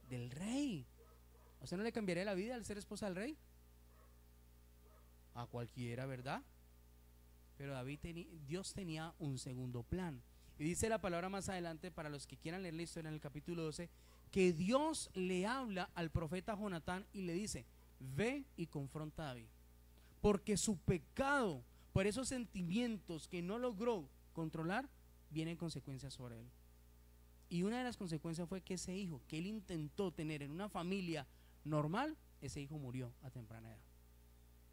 Del rey. ¿A usted no le cambiaría la vida al ser esposa del rey? A cualquiera, ¿verdad? Pero Dios tenía un segundo plan. Y dice la palabra más adelante, para los que quieran leer la historia en el capítulo 12, que Dios le habla al profeta Jonatán y le dice, ve y confronta a David, porque su pecado, por esos sentimientos que no logró controlar, vienen consecuencias sobre él. Y una de las consecuencias fue que ese hijo que él intentó tener en una familia normal, ese hijo murió a temprana edad,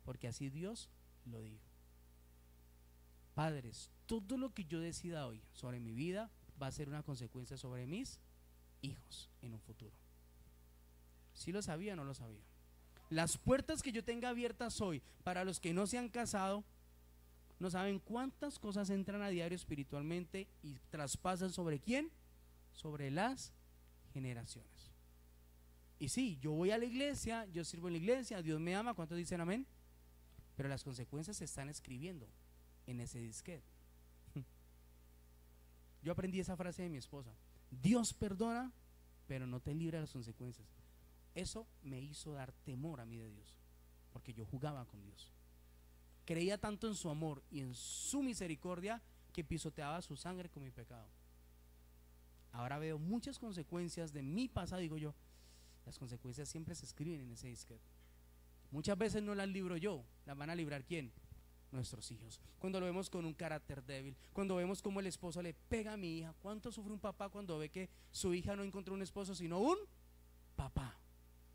porque así Dios lo dijo. Padres, todo lo que yo decida hoy sobre mi vida va a ser una consecuencia sobre mis hijos en un futuro. ¿Sí lo sabía o no lo sabía? Las puertas que yo tenga abiertas hoy para los que no se han casado, no saben cuántas cosas entran a diario espiritualmente y traspasan sobre quién, sobre las generaciones. Y sí, yo voy a la iglesia, yo sirvo en la iglesia, Dios me ama, ¿cuántos dicen amén? Pero las consecuencias se están escribiendo en ese disquete. Yo aprendí esa frase de mi esposa: Dios perdona, pero no te libra de las consecuencias. Eso me hizo dar temor a mí de Dios, porque yo jugaba con Dios. Creía tanto en su amor y en su misericordia que pisoteaba su sangre con mi pecado. Ahora veo muchas consecuencias de mi pasado, digo yo, las consecuencias siempre se escriben en ese disquete. Muchas veces no las libro yo, las van a librar ¿quién? Nuestros hijos. Cuando lo vemos con un carácter débil, cuando vemos como el esposo le pega a mi hija. ¿Cuánto sufre un papá cuando ve que su hija no encontró un esposo sino un papá?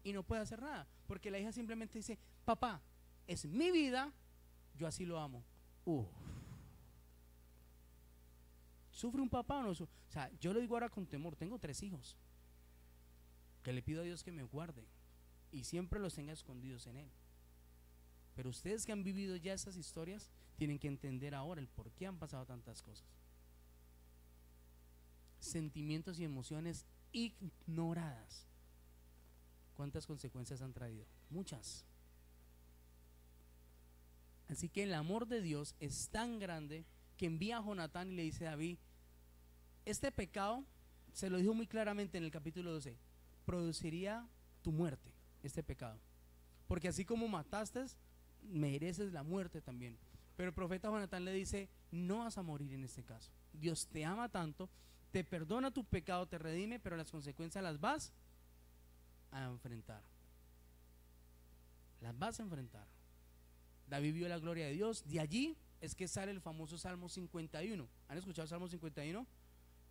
Y no puede hacer nada, porque la hija simplemente dice, papá, es mi vida, yo así lo amo. ¿Sufre un papá o no? O sea, yo lo digo ahora con temor, tengo 3 hijos, que le pido a Dios que me guarde y siempre los tenga escondidos en Él. Pero ustedes que han vivido ya esas historias tienen que entender ahora el por qué han pasado tantas cosas. Sentimientos y emociones ignoradas. ¿Cuántas consecuencias han traído? Muchas. Así que el amor de Dios es tan grande que envía a Jonatán y le dice a David, este pecado, se lo dijo muy claramente en el capítulo 12, produciría tu muerte, este pecado. Porque así como mataste, mereces la muerte también. Pero el profeta Jonatán le dice, no vas a morir en este caso. Dios te ama tanto, te perdona tu pecado, te redime, pero las consecuencias las vas a enfrentar. Las vas a enfrentar. David vio la gloria de Dios. De allí es que sale el famoso Salmo 51. ¿Han escuchado el Salmo 51?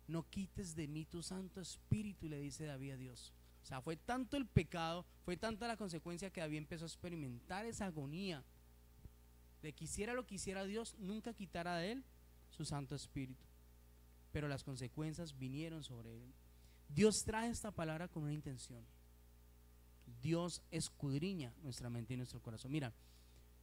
No quites de mí tu Santo Espíritu, le dice David a Dios. O sea, fue tanto el pecado, fue tanta la consecuencia que David empezó a experimentar esa agonía de quisiera lo que quisiera Dios, nunca quitara de él su Santo Espíritu. Pero las consecuencias vinieron sobre él. Dios trae esta palabra con una intención. Dios escudriña nuestra mente y nuestro corazón. Mira,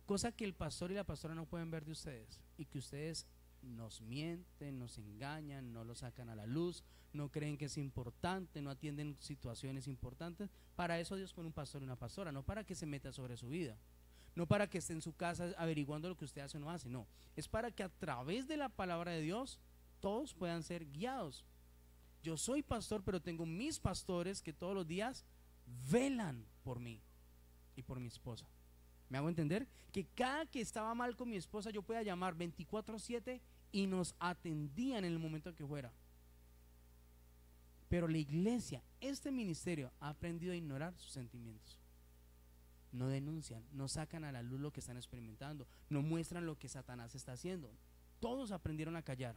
cosa que el pastor y la pastora no pueden ver de ustedes y que ustedes nos mienten, nos engañan, no lo sacan a la luz, no creen que es importante, no atienden situaciones importantes. Para eso Dios pone un pastor y una pastora, no para que se meta sobre su vida, no para que esté en su casa averiguando lo que usted hace o no hace, no, es para que a través de la palabra de Dios todos puedan ser guiados. Yo soy pastor, pero tengo mis pastores que todos los días velan por mí y por mi esposa. ¿Me hago entender? Que cada que estaba mal con mi esposa yo podía llamar 24/7 y nos atendían en el momento que fuera. Pero la iglesia, este ministerio, ha aprendido a ignorar sus sentimientos. No denuncian, no sacan a la luz lo que están experimentando, no muestran lo que Satanás está haciendo. Todos aprendieron a callar.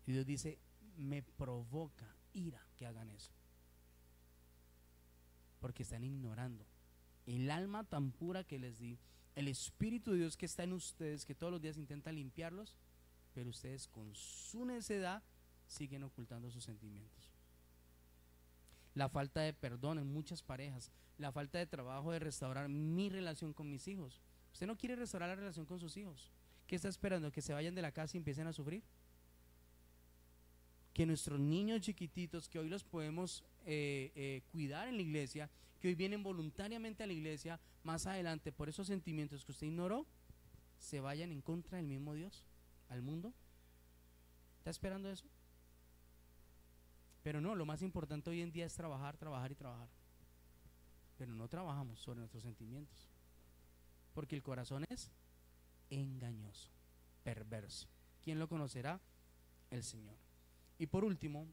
Y Dios dice, me provoca ira que hagan eso, porque están ignorando el alma tan pura que les di, el Espíritu de Dios que está en ustedes, que todos los días intenta limpiarlos, pero ustedes con su necedad siguen ocultando sus sentimientos. La falta de perdón en muchas parejas, la falta de trabajo de restaurar mi relación con mis hijos. Usted no quiere restaurar la relación con sus hijos. ¿Qué está esperando? ¿Que se vayan de la casa y empiecen a sufrir? Que nuestros niños chiquititos, que hoy los podemos cuidar en la iglesia, que hoy vienen voluntariamente a la iglesia, más adelante por esos sentimientos que usted ignoró, se vayan en contra del mismo Dios, al mundo. ¿Está esperando eso? Pero no, lo más importante hoy en día es trabajar, trabajar y trabajar. Pero no trabajamos sobre nuestros sentimientos, porque el corazón es engañoso, perverso. ¿Quién lo conocerá? El Señor. Y por último,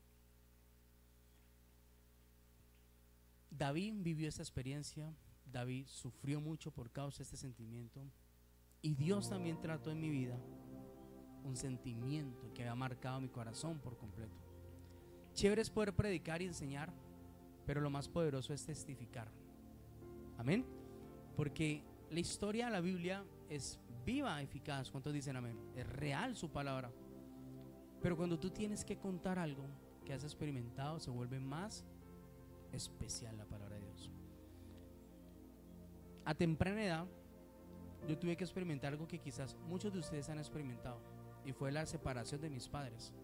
David vivió esta experiencia. David sufrió mucho por causa de este sentimiento, y Dios también trató en mi vida un sentimiento que había marcado mi corazón por completo. Chévere es poder predicar y enseñar, pero lo más poderoso es testificar. Amén. Porque la historia de la Biblia es viva, eficaz. ¿Cuántos dicen amén? Es real su palabra. Pero cuando tú tienes que contar algo que has experimentado, se vuelve más especial la palabra de Dios. A temprana edad yo tuve que experimentar algo que quizás muchos de ustedes han experimentado, y fue la separación de mis padres.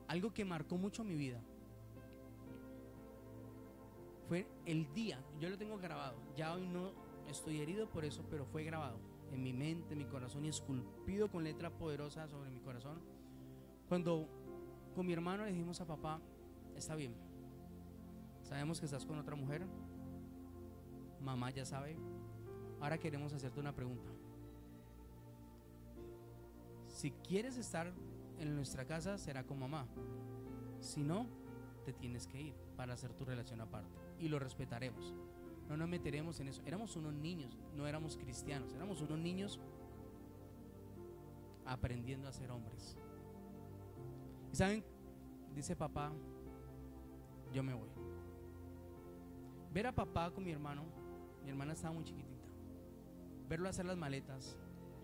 Algo que marcó mucho mi vida fue el día, yo lo tengo grabado, ya hoy no estoy herido por eso, pero fue grabado en mi mente, en mi corazón, y esculpido con letra poderosa sobre mi corazón, cuando con mi hermano le dijimos a papá: está bien, sabemos que estás con otra mujer, mamá ya sabe, ahora queremos hacerte una pregunta. Si quieres estar en nuestra casa, será con mamá, si no, te tienes que ir para hacer tu relación aparte, y lo respetaremos, no nos meteremos en eso. Éramos unos niños, no éramos cristianos, éramos unos niños aprendiendo a ser hombres. Y saben, dice papá, yo me voy. Ver a papá con mi hermano, mi hermana estaba muy chiquitita, verlo hacer las maletas,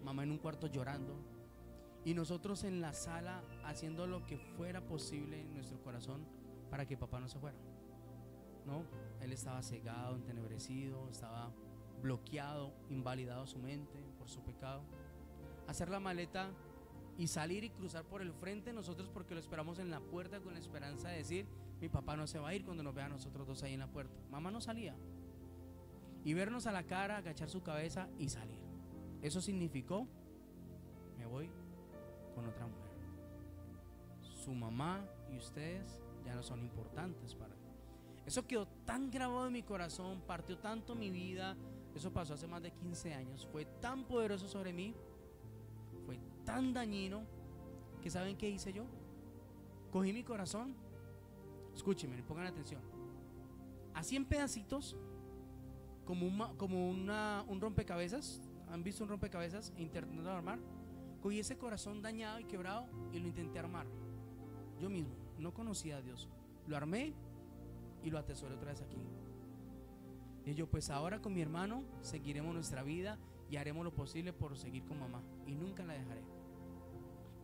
mamá en un cuarto llorando, y nosotros en la sala haciendo lo que fuera posible en nuestro corazón para que papá no se fuera. No, él estaba cegado, entenebrecido, estaba bloqueado, invalidado su mente por su pecado. Hacer la maleta y salir y cruzar por el frente nosotros, porque lo esperamos en la puerta con la esperanza de decir: mi papá no se va a ir cuando nos vea a nosotros dos ahí en la puerta. Mamá no salía. Y vernos a la cara, agachar su cabeza y salir. Eso significó: me voy con otra mujer. Su mamá y ustedes ya no son importantes para mí. Eso quedó tan grabado en mi corazón, partió tanto mi vida. Eso pasó hace más de 15 años. Fue tan poderoso sobre mí, fue tan dañino, que ¿saben qué hice yo? Cogí mi corazón, escúchenme, pongan atención, así en pedacitos, como un rompecabezas. ¿Han visto un rompecabezas intentando armar? Cogí ese corazón dañado y quebrado y lo intenté armar yo mismo. No conocía a Dios, lo armé y lo atesoré otra vez aquí. Y yo, pues ahora con mi hermano seguiremos nuestra vida y haremos lo posible por seguir con mamá, y nunca la dejaré.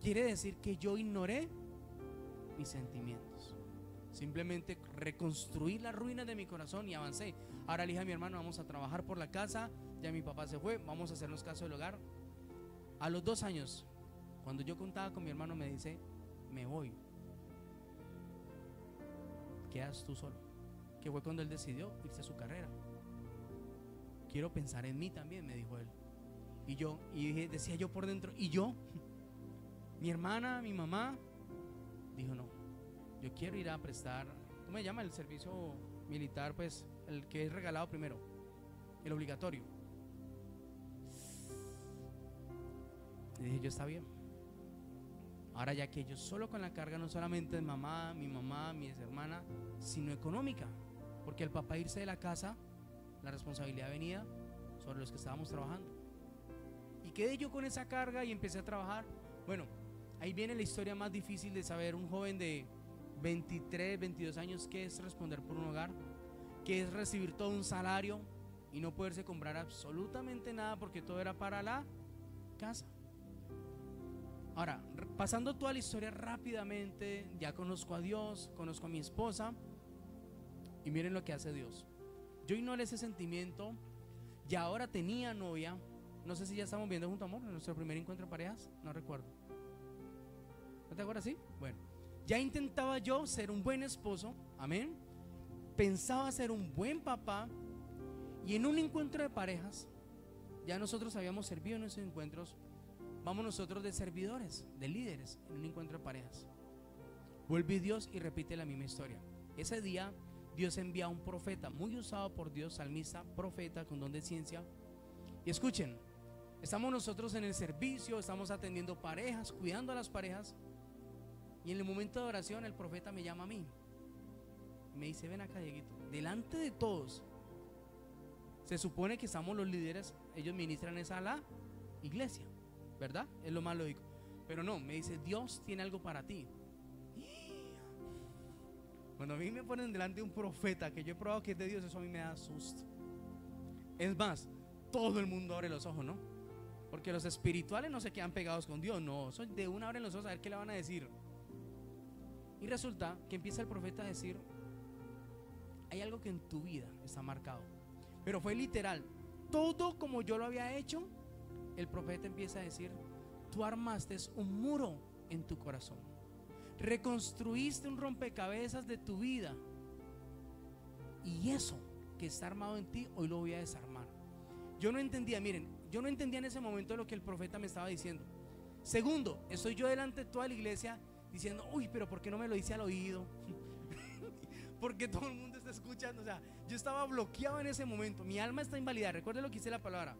Quiere decir que yo ignoré mis sentimientos, simplemente reconstruí las ruinas de mi corazón y avancé. Ahora le dije a mi hermano: vamos a trabajar por la casa, ya mi papá se fue, vamos a hacernos caso del hogar. A los 2 años, cuando yo contaba con mi hermano, me dice: me voy, quedas tú solo. Que fue cuando él decidió irse a su carrera. Quiero pensar en mí también, me dijo él. Y decía yo por dentro: ¿y yo? Mi hermana, mi mamá. Dijo: no, yo quiero ir a prestar, ¿cómo se llama? El servicio militar, pues el que es regalado primero, el obligatorio. Y dije, yo está bien. Ahora ya que yo solo con la carga no solamente de mamá, mi hermana, sino económica, porque el papá irse de la casa, la responsabilidad venía sobre los que estábamos trabajando. Y quedé yo con esa carga y empecé a trabajar. Bueno, ahí viene la historia más difícil de saber un joven de 23, 22 años qué es responder por un hogar, qué es recibir todo un salario y no poderse comprar absolutamente nada porque todo era para la casa. Ahora, pasando toda la historia rápidamente, ya conozco a Dios, conozco a mi esposa y miren lo que hace Dios. Yo ignoré ese sentimiento, ya ahora tenía novia, no sé si ya estamos viendo Junto Amor, en nuestro primer encuentro de parejas, no recuerdo. ¿No te acuerdas? Sí, bueno, ya intentaba yo ser un buen esposo, amén, pensaba ser un buen papá y en un encuentro de parejas, ya nosotros habíamos servido en esos encuentros. Vamos nosotros de servidores, de líderes en un encuentro de parejas. Vuelve Dios y repite la misma historia. Ese día Dios envía a un profeta muy usado por Dios, salmista, profeta con don de ciencia. Y escuchen, estamos nosotros en el servicio, estamos atendiendo parejas, cuidando a las parejas. Y en el momento de oración el profeta me llama a mí. Me dice, ven acá, Dieguito, delante de todos. Se supone que estamos los líderes, ellos ministran esa a la iglesia, ¿verdad? Es lo más lógico. Pero no, me dice, Dios tiene algo para ti. Cuando a mí me ponen delante de un profeta que yo he probado que es de Dios, eso a mí me da susto. Es más, todo el mundo abre los ojos, ¿no? Porque los espirituales no se quedan pegados con Dios, no, son de una abren los ojos a ver qué le van a decir. Y resulta que empieza el profeta a decir, hay algo que en tu vida está marcado. Pero fue literal, todo como yo lo había hecho. El profeta empieza a decir, tú armaste un muro en tu corazón, reconstruiste un rompecabezas de tu vida y eso que está armado en ti hoy lo voy a desarmar. Yo no entendía, miren, yo no entendía en ese momento lo que el profeta me estaba diciendo. Segundo, estoy yo delante de toda la iglesia diciendo, uy, pero ¿por qué no me lo dice al oído? Porque todo el mundo está escuchando. O sea, yo estaba bloqueado en ese momento, mi alma está invalidada. Recuerden lo que dice la palabra,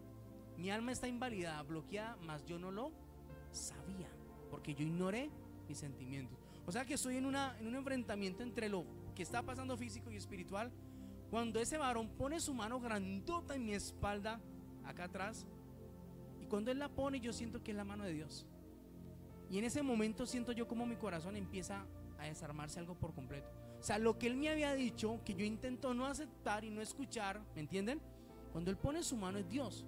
mi alma está invalidada, bloqueada, mas yo no lo sabía, porque yo ignoré mis sentimientos. O sea que estoy en un enfrentamiento entre lo que está pasando físico y espiritual. Cuando ese varón pone su mano grandota en mi espalda, acá atrás, y cuando él la pone, yo siento que es la mano de Dios. Y en ese momento siento yo como mi corazón empieza a desarmarse algo por completo. O sea, lo que él me había dicho, que yo intento no aceptar y no escuchar, ¿me entienden? Cuando él pone su mano es Dios.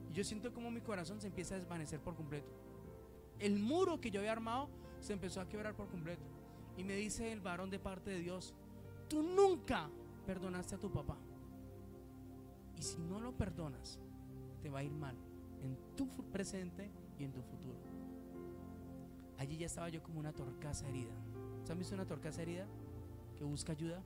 Y yo siento como mi corazón se empieza a desvanecer por completo. El muro que yo había armado se empezó a quebrar por completo. Y me dice el varón de parte de Dios, tú nunca perdonaste a tu papá. Y si no lo perdonas, te va a ir mal en tu presente y en tu futuro. Allí ya estaba yo como una torcaza herida. ¿Se han visto una torcaza herida que busca ayuda?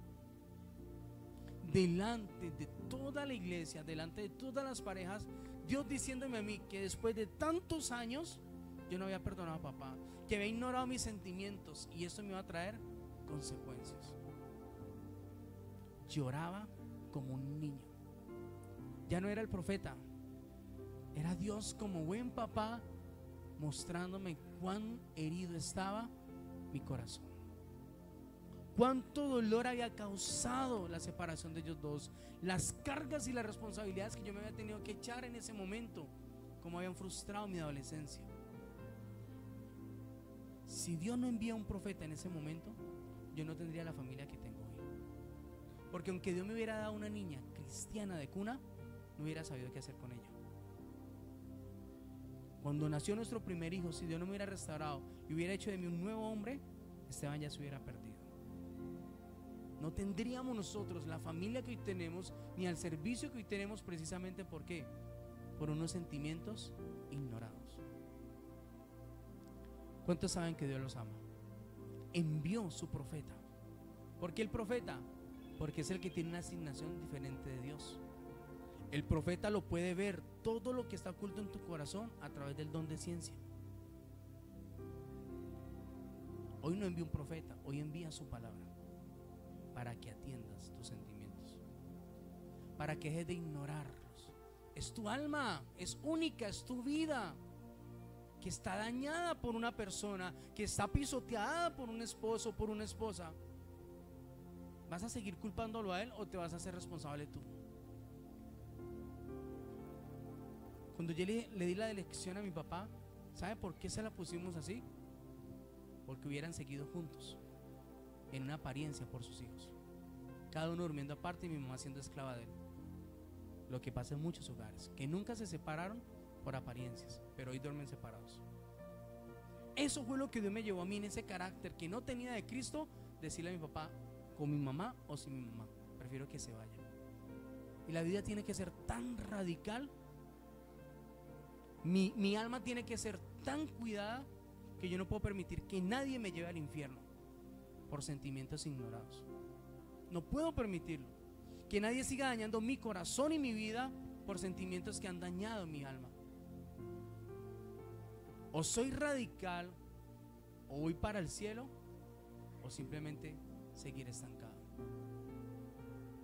Delante de toda la iglesia, delante de todas las parejas, Dios diciéndome a mí que después de tantos años yo no había perdonado a papá, que había ignorado mis sentimientos y esto me iba a traer consecuencias. Lloraba como un niño. Ya no era el profeta, era Dios como buen papá mostrándome cuán herido estaba mi corazón, cuánto dolor había causado la separación de ellos dos, las cargas y las responsabilidades que yo me había tenido que echar en ese momento, cómo habían frustrado mi adolescencia. Si Dios no envía un profeta en ese momento, yo no tendría la familia que tengo hoy. Porque aunque Dios me hubiera dado una niña cristiana de cuna, no hubiera sabido qué hacer con ella. Cuando nació nuestro primer hijo, si Dios no me hubiera restaurado y hubiera hecho de mí un nuevo hombre, Esteban ya se hubiera perdido. No tendríamos nosotros la familia que hoy tenemos, ni el servicio que hoy tenemos, precisamente ¿por qué? Por unos sentimientos ignorados. ¿Cuántos saben que Dios los ama? Envió su profeta. ¿Por qué el profeta? Porque es el que tiene una asignación diferente de Dios. El profeta lo puede ver todo lo que está oculto en tu corazón a través del don de ciencia. Hoy no envía un profeta, hoy envía su palabra para que atiendas tus sentimientos. para que dejes de ignorarlos. Es tu alma, es única, es tu vida, que está dañada por una persona, que está pisoteada por un esposo, por una esposa. ¿Vas a seguir culpándolo a él o te vas a hacer responsable tú? Cuando yo le di la lección a mi papá, ¿sabe por qué se la pusimos así? Porque hubieran seguido juntos, en una apariencia por sus hijos, cada uno durmiendo aparte y mi mamá siendo esclava de él. Lo que pasa en muchos hogares, que nunca se separaron por apariencias, pero hoy duermen separados. Eso fue lo que Dios me llevó a mí, en ese carácter que no tenía de Cristo, decirle a mi papá, con mi mamá o sin mi mamá, prefiero que se vaya. Y la vida tiene que ser tan radical, mi alma tiene que ser tan cuidada, que yo no puedo permitir que nadie me lleve al infierno por sentimientos ignorados. No puedo permitirlo, que nadie siga dañando mi corazón y mi vida por sentimientos que han dañado mi alma. O soy radical, o voy para el cielo, o simplemente seguir estancado.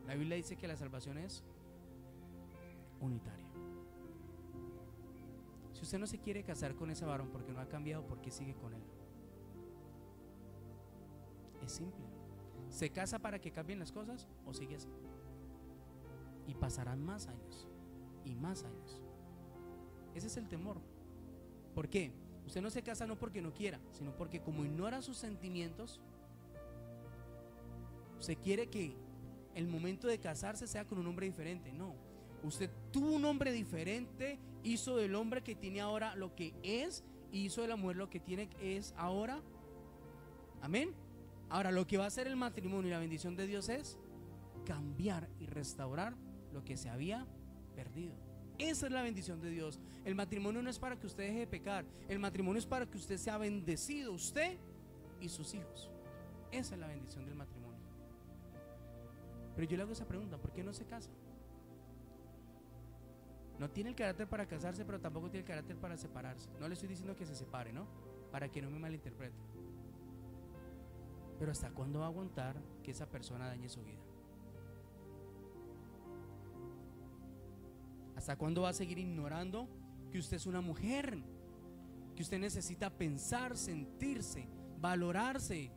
La Biblia dice que la salvación es unitaria. Si usted no se quiere casar con ese varón porque no ha cambiado, ¿por qué sigue con él? Es simple. ¿Se casa para que cambien las cosas o sigue así? Y pasarán más años y más años. Ese es el temor. ¿Por qué? Usted no se casa no porque no quiera, sino porque como ignora sus sentimientos, usted quiere que el momento de casarse sea con un hombre diferente. No, usted tuvo un hombre diferente, hizo del hombre que tiene ahora lo que es, y hizo de la mujer lo que tiene es ahora. Amén. Ahora lo que va a hacer el matrimonio y la bendición de Dios es cambiar y restaurar lo que se había perdido. Esa es la bendición de Dios. El matrimonio no es para que usted deje de pecar, el matrimonio es para que usted sea bendecido, usted y sus hijos. Esa es la bendición del matrimonio. Pero yo le hago esa pregunta, ¿por qué no se casa? No tiene el carácter para casarse, pero tampoco tiene el carácter para separarse. No le estoy diciendo que se separe, ¿no? Para que no me malinterprete. Pero ¿hasta cuándo va a aguantar que esa persona dañe su vida? ¿Hasta cuándo va a seguir ignorando que usted es una mujer? Que usted necesita pensar, sentirse, valorarse.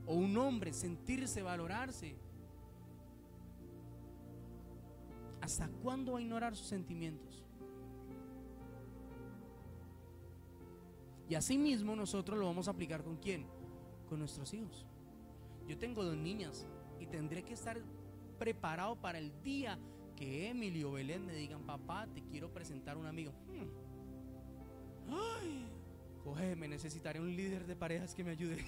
O un hombre, sentirse, valorarse. ¿Hasta cuándo va a ignorar sus sentimientos? Y así mismo nosotros lo vamos a aplicar ¿con quién? Con nuestros hijos. Yo tengo 2 niñas y tendré que estar preparado para el día que Emily o Belén me digan: papá, te quiero presentar a un amigo. Ay, cógeme, necesitaré un líder de parejas que me ayude.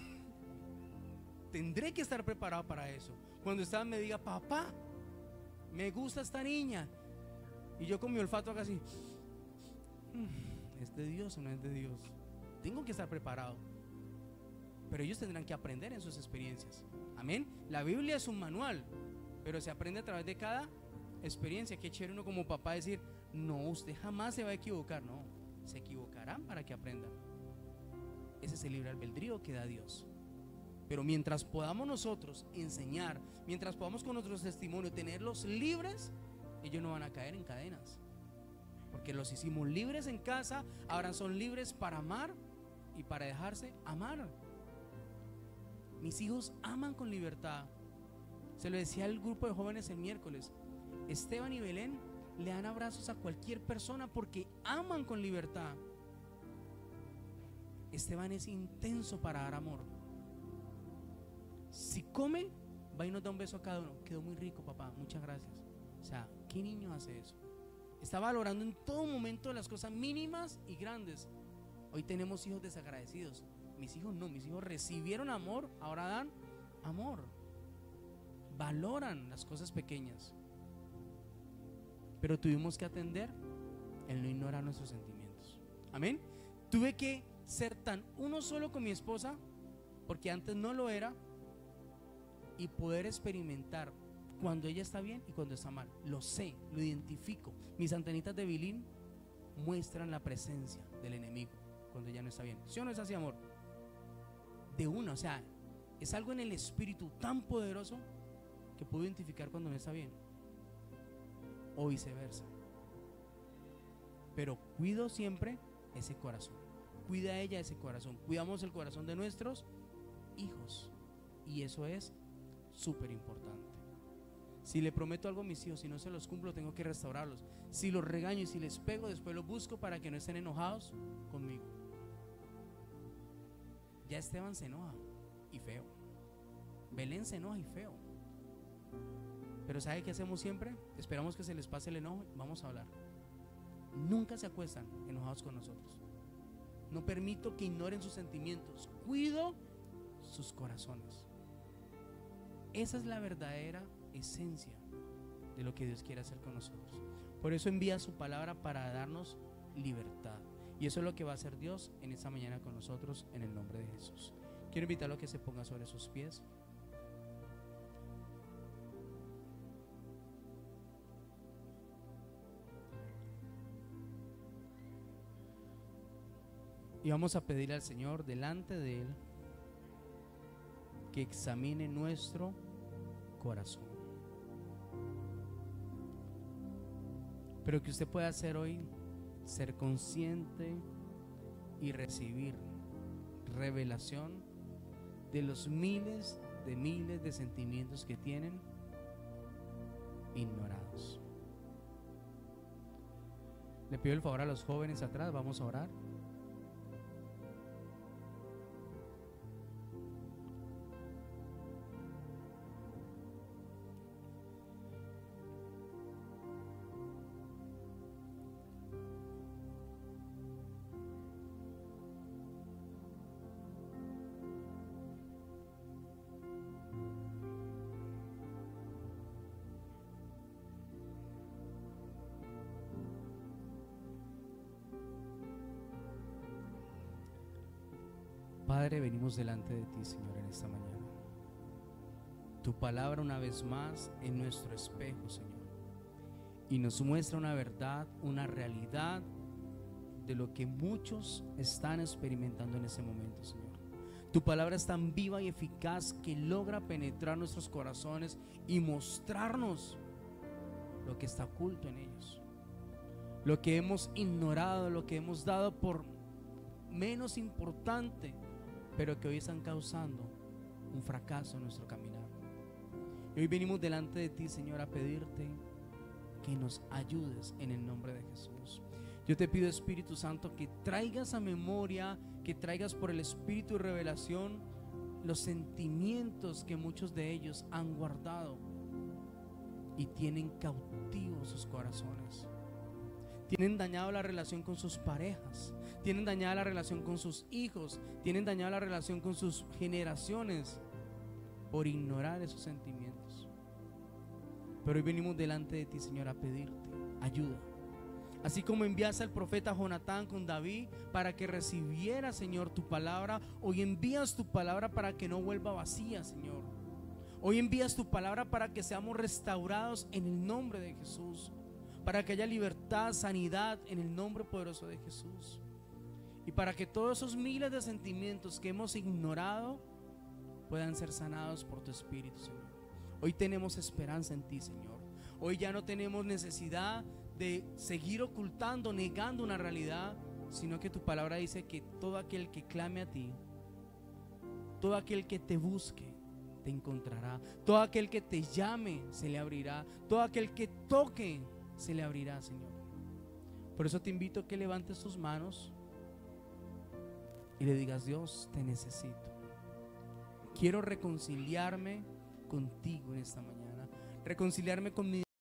Tendré que estar preparado para eso. Cuando Esteban me diga: papá, me gusta esta niña, y yo con mi olfato haga así, ¿es de Dios o no es de Dios? Tengo que estar preparado. Pero ellos tendrán que aprender en sus experiencias. Amén. La Biblia es un manual, pero se aprende a través de cada experiencia. Qué chévere uno como papá decir: no, usted jamás se va a equivocar. No, se equivocarán para que aprendan. Ese es el libre albedrío que da Dios. Pero mientras podamos nosotros enseñar, mientras podamos con nuestros testimonios tenerlos libres, ellos no van a caer en cadenas, porque los hicimos libres en casa. Ahora son libres para amar y para dejarse amar. Mis hijos aman con libertad. Se lo decía al grupo de jóvenes el miércoles: Esteban y Belén le dan abrazos a cualquier persona porque aman con libertad. Esteban es intenso para dar amor. Si come, va y nos da un beso a cada uno. Quedó muy rico, papá, muchas gracias. O sea, ¿qué niño hace eso? Está valorando en todo momento las cosas mínimas y grandes. Hoy tenemos hijos desagradecidos. Mis hijos no, mis hijos recibieron amor, ahora dan amor. Valoran las cosas pequeñas. Pero tuvimos que atender el no ignorar nuestros sentimientos. Amén. Tuve que ser tan uno solo con mi esposa, porque antes no lo era, y poder experimentar cuando ella está bien y cuando está mal. Lo sé, lo identifico. Mis antenitas de Bilín muestran la presencia del enemigo cuando ella no está bien. ¿Sí o no es así, amor? De una, o sea, es algo en el espíritu tan poderoso que puedo identificar cuando no está bien. o viceversa. Pero cuido siempre ese corazón. Cuida ella ese corazón. Cuidamos el corazón de nuestros hijos. Y eso es súper importante. Si le prometo algo a mis hijos, si no se los cumplo, tengo que restaurarlos. Si los regaño y si les pego, después los busco para que no estén enojados conmigo. Ya Esteban se enoja y feo. Belén se enoja y feo. Pero ¿sabe qué hacemos siempre? Esperamos que se les pase el enojo y vamos a hablar. Nunca se acuestan enojados con nosotros. No permito que ignoren sus sentimientos. Cuido sus corazones. Esa es la verdadera esencia de lo que Dios quiere hacer con nosotros. Por eso envía su palabra para darnos libertad. Y eso es lo que va a hacer Dios en esta mañana con nosotros, en el nombre de Jesús. Quiero invitarlo a que se ponga sobre sus pies. Y vamos a pedir al Señor delante de Él que examine nuestro corazón. Pero que usted pueda hacer hoy, ser consciente y recibir revelación de los miles de sentimientos que tienen ignorados. Le pido el favor a los jóvenes atrás, vamos a orar. Padre, venimos delante de ti, Señor, en esta mañana. Tu palabra una vez más en nuestro espejo, Señor, y nos muestra una verdad, una realidad de lo que muchos están experimentando en ese momento, Señor. Tu palabra es tan viva y eficaz que logra penetrar nuestros corazones y mostrarnos lo que está oculto en ellos, lo que hemos ignorado, lo que hemos dado por menos importante, pero que hoy están causando un fracaso en nuestro caminar. Y hoy venimos delante de ti, Señor, a pedirte que nos ayudes en el nombre de Jesús. Yo te pido, Espíritu Santo, que traigas a memoria, que traigas por el Espíritu de revelación los sentimientos que muchos de ellos han guardado y tienen cautivos sus corazones. Tienen dañado la relación con sus parejas, tienen dañada la relación con sus hijos, tienen dañada la relación con sus generaciones por ignorar esos sentimientos. Pero hoy venimos delante de ti, Señor, a pedirte ayuda. Así como enviaste al profeta Jonatán con David para que recibiera, Señor, tu palabra, hoy envías tu palabra para que no vuelva vacía, Señor. Hoy envías tu palabra para que seamos restaurados en el nombre de Jesús, para que haya libertad, sanidad en el nombre poderoso de Jesús, y para que todos esos miles de sentimientos que hemos ignorado puedan ser sanados por tu Espíritu, Señor. Hoy tenemos esperanza en ti, Señor. Hoy ya no tenemos necesidad de seguir ocultando, negando una realidad, sino que tu palabra dice que todo aquel que clame a ti, todo aquel que te busque, te encontrará. Todo aquel que te llame, se le abrirá. Todo aquel que toque, se le abrirá, Señor. Por eso te invito a que levantes tus manos y le digas: Dios, te necesito. Quiero reconciliarme contigo en esta mañana, reconciliarme con mi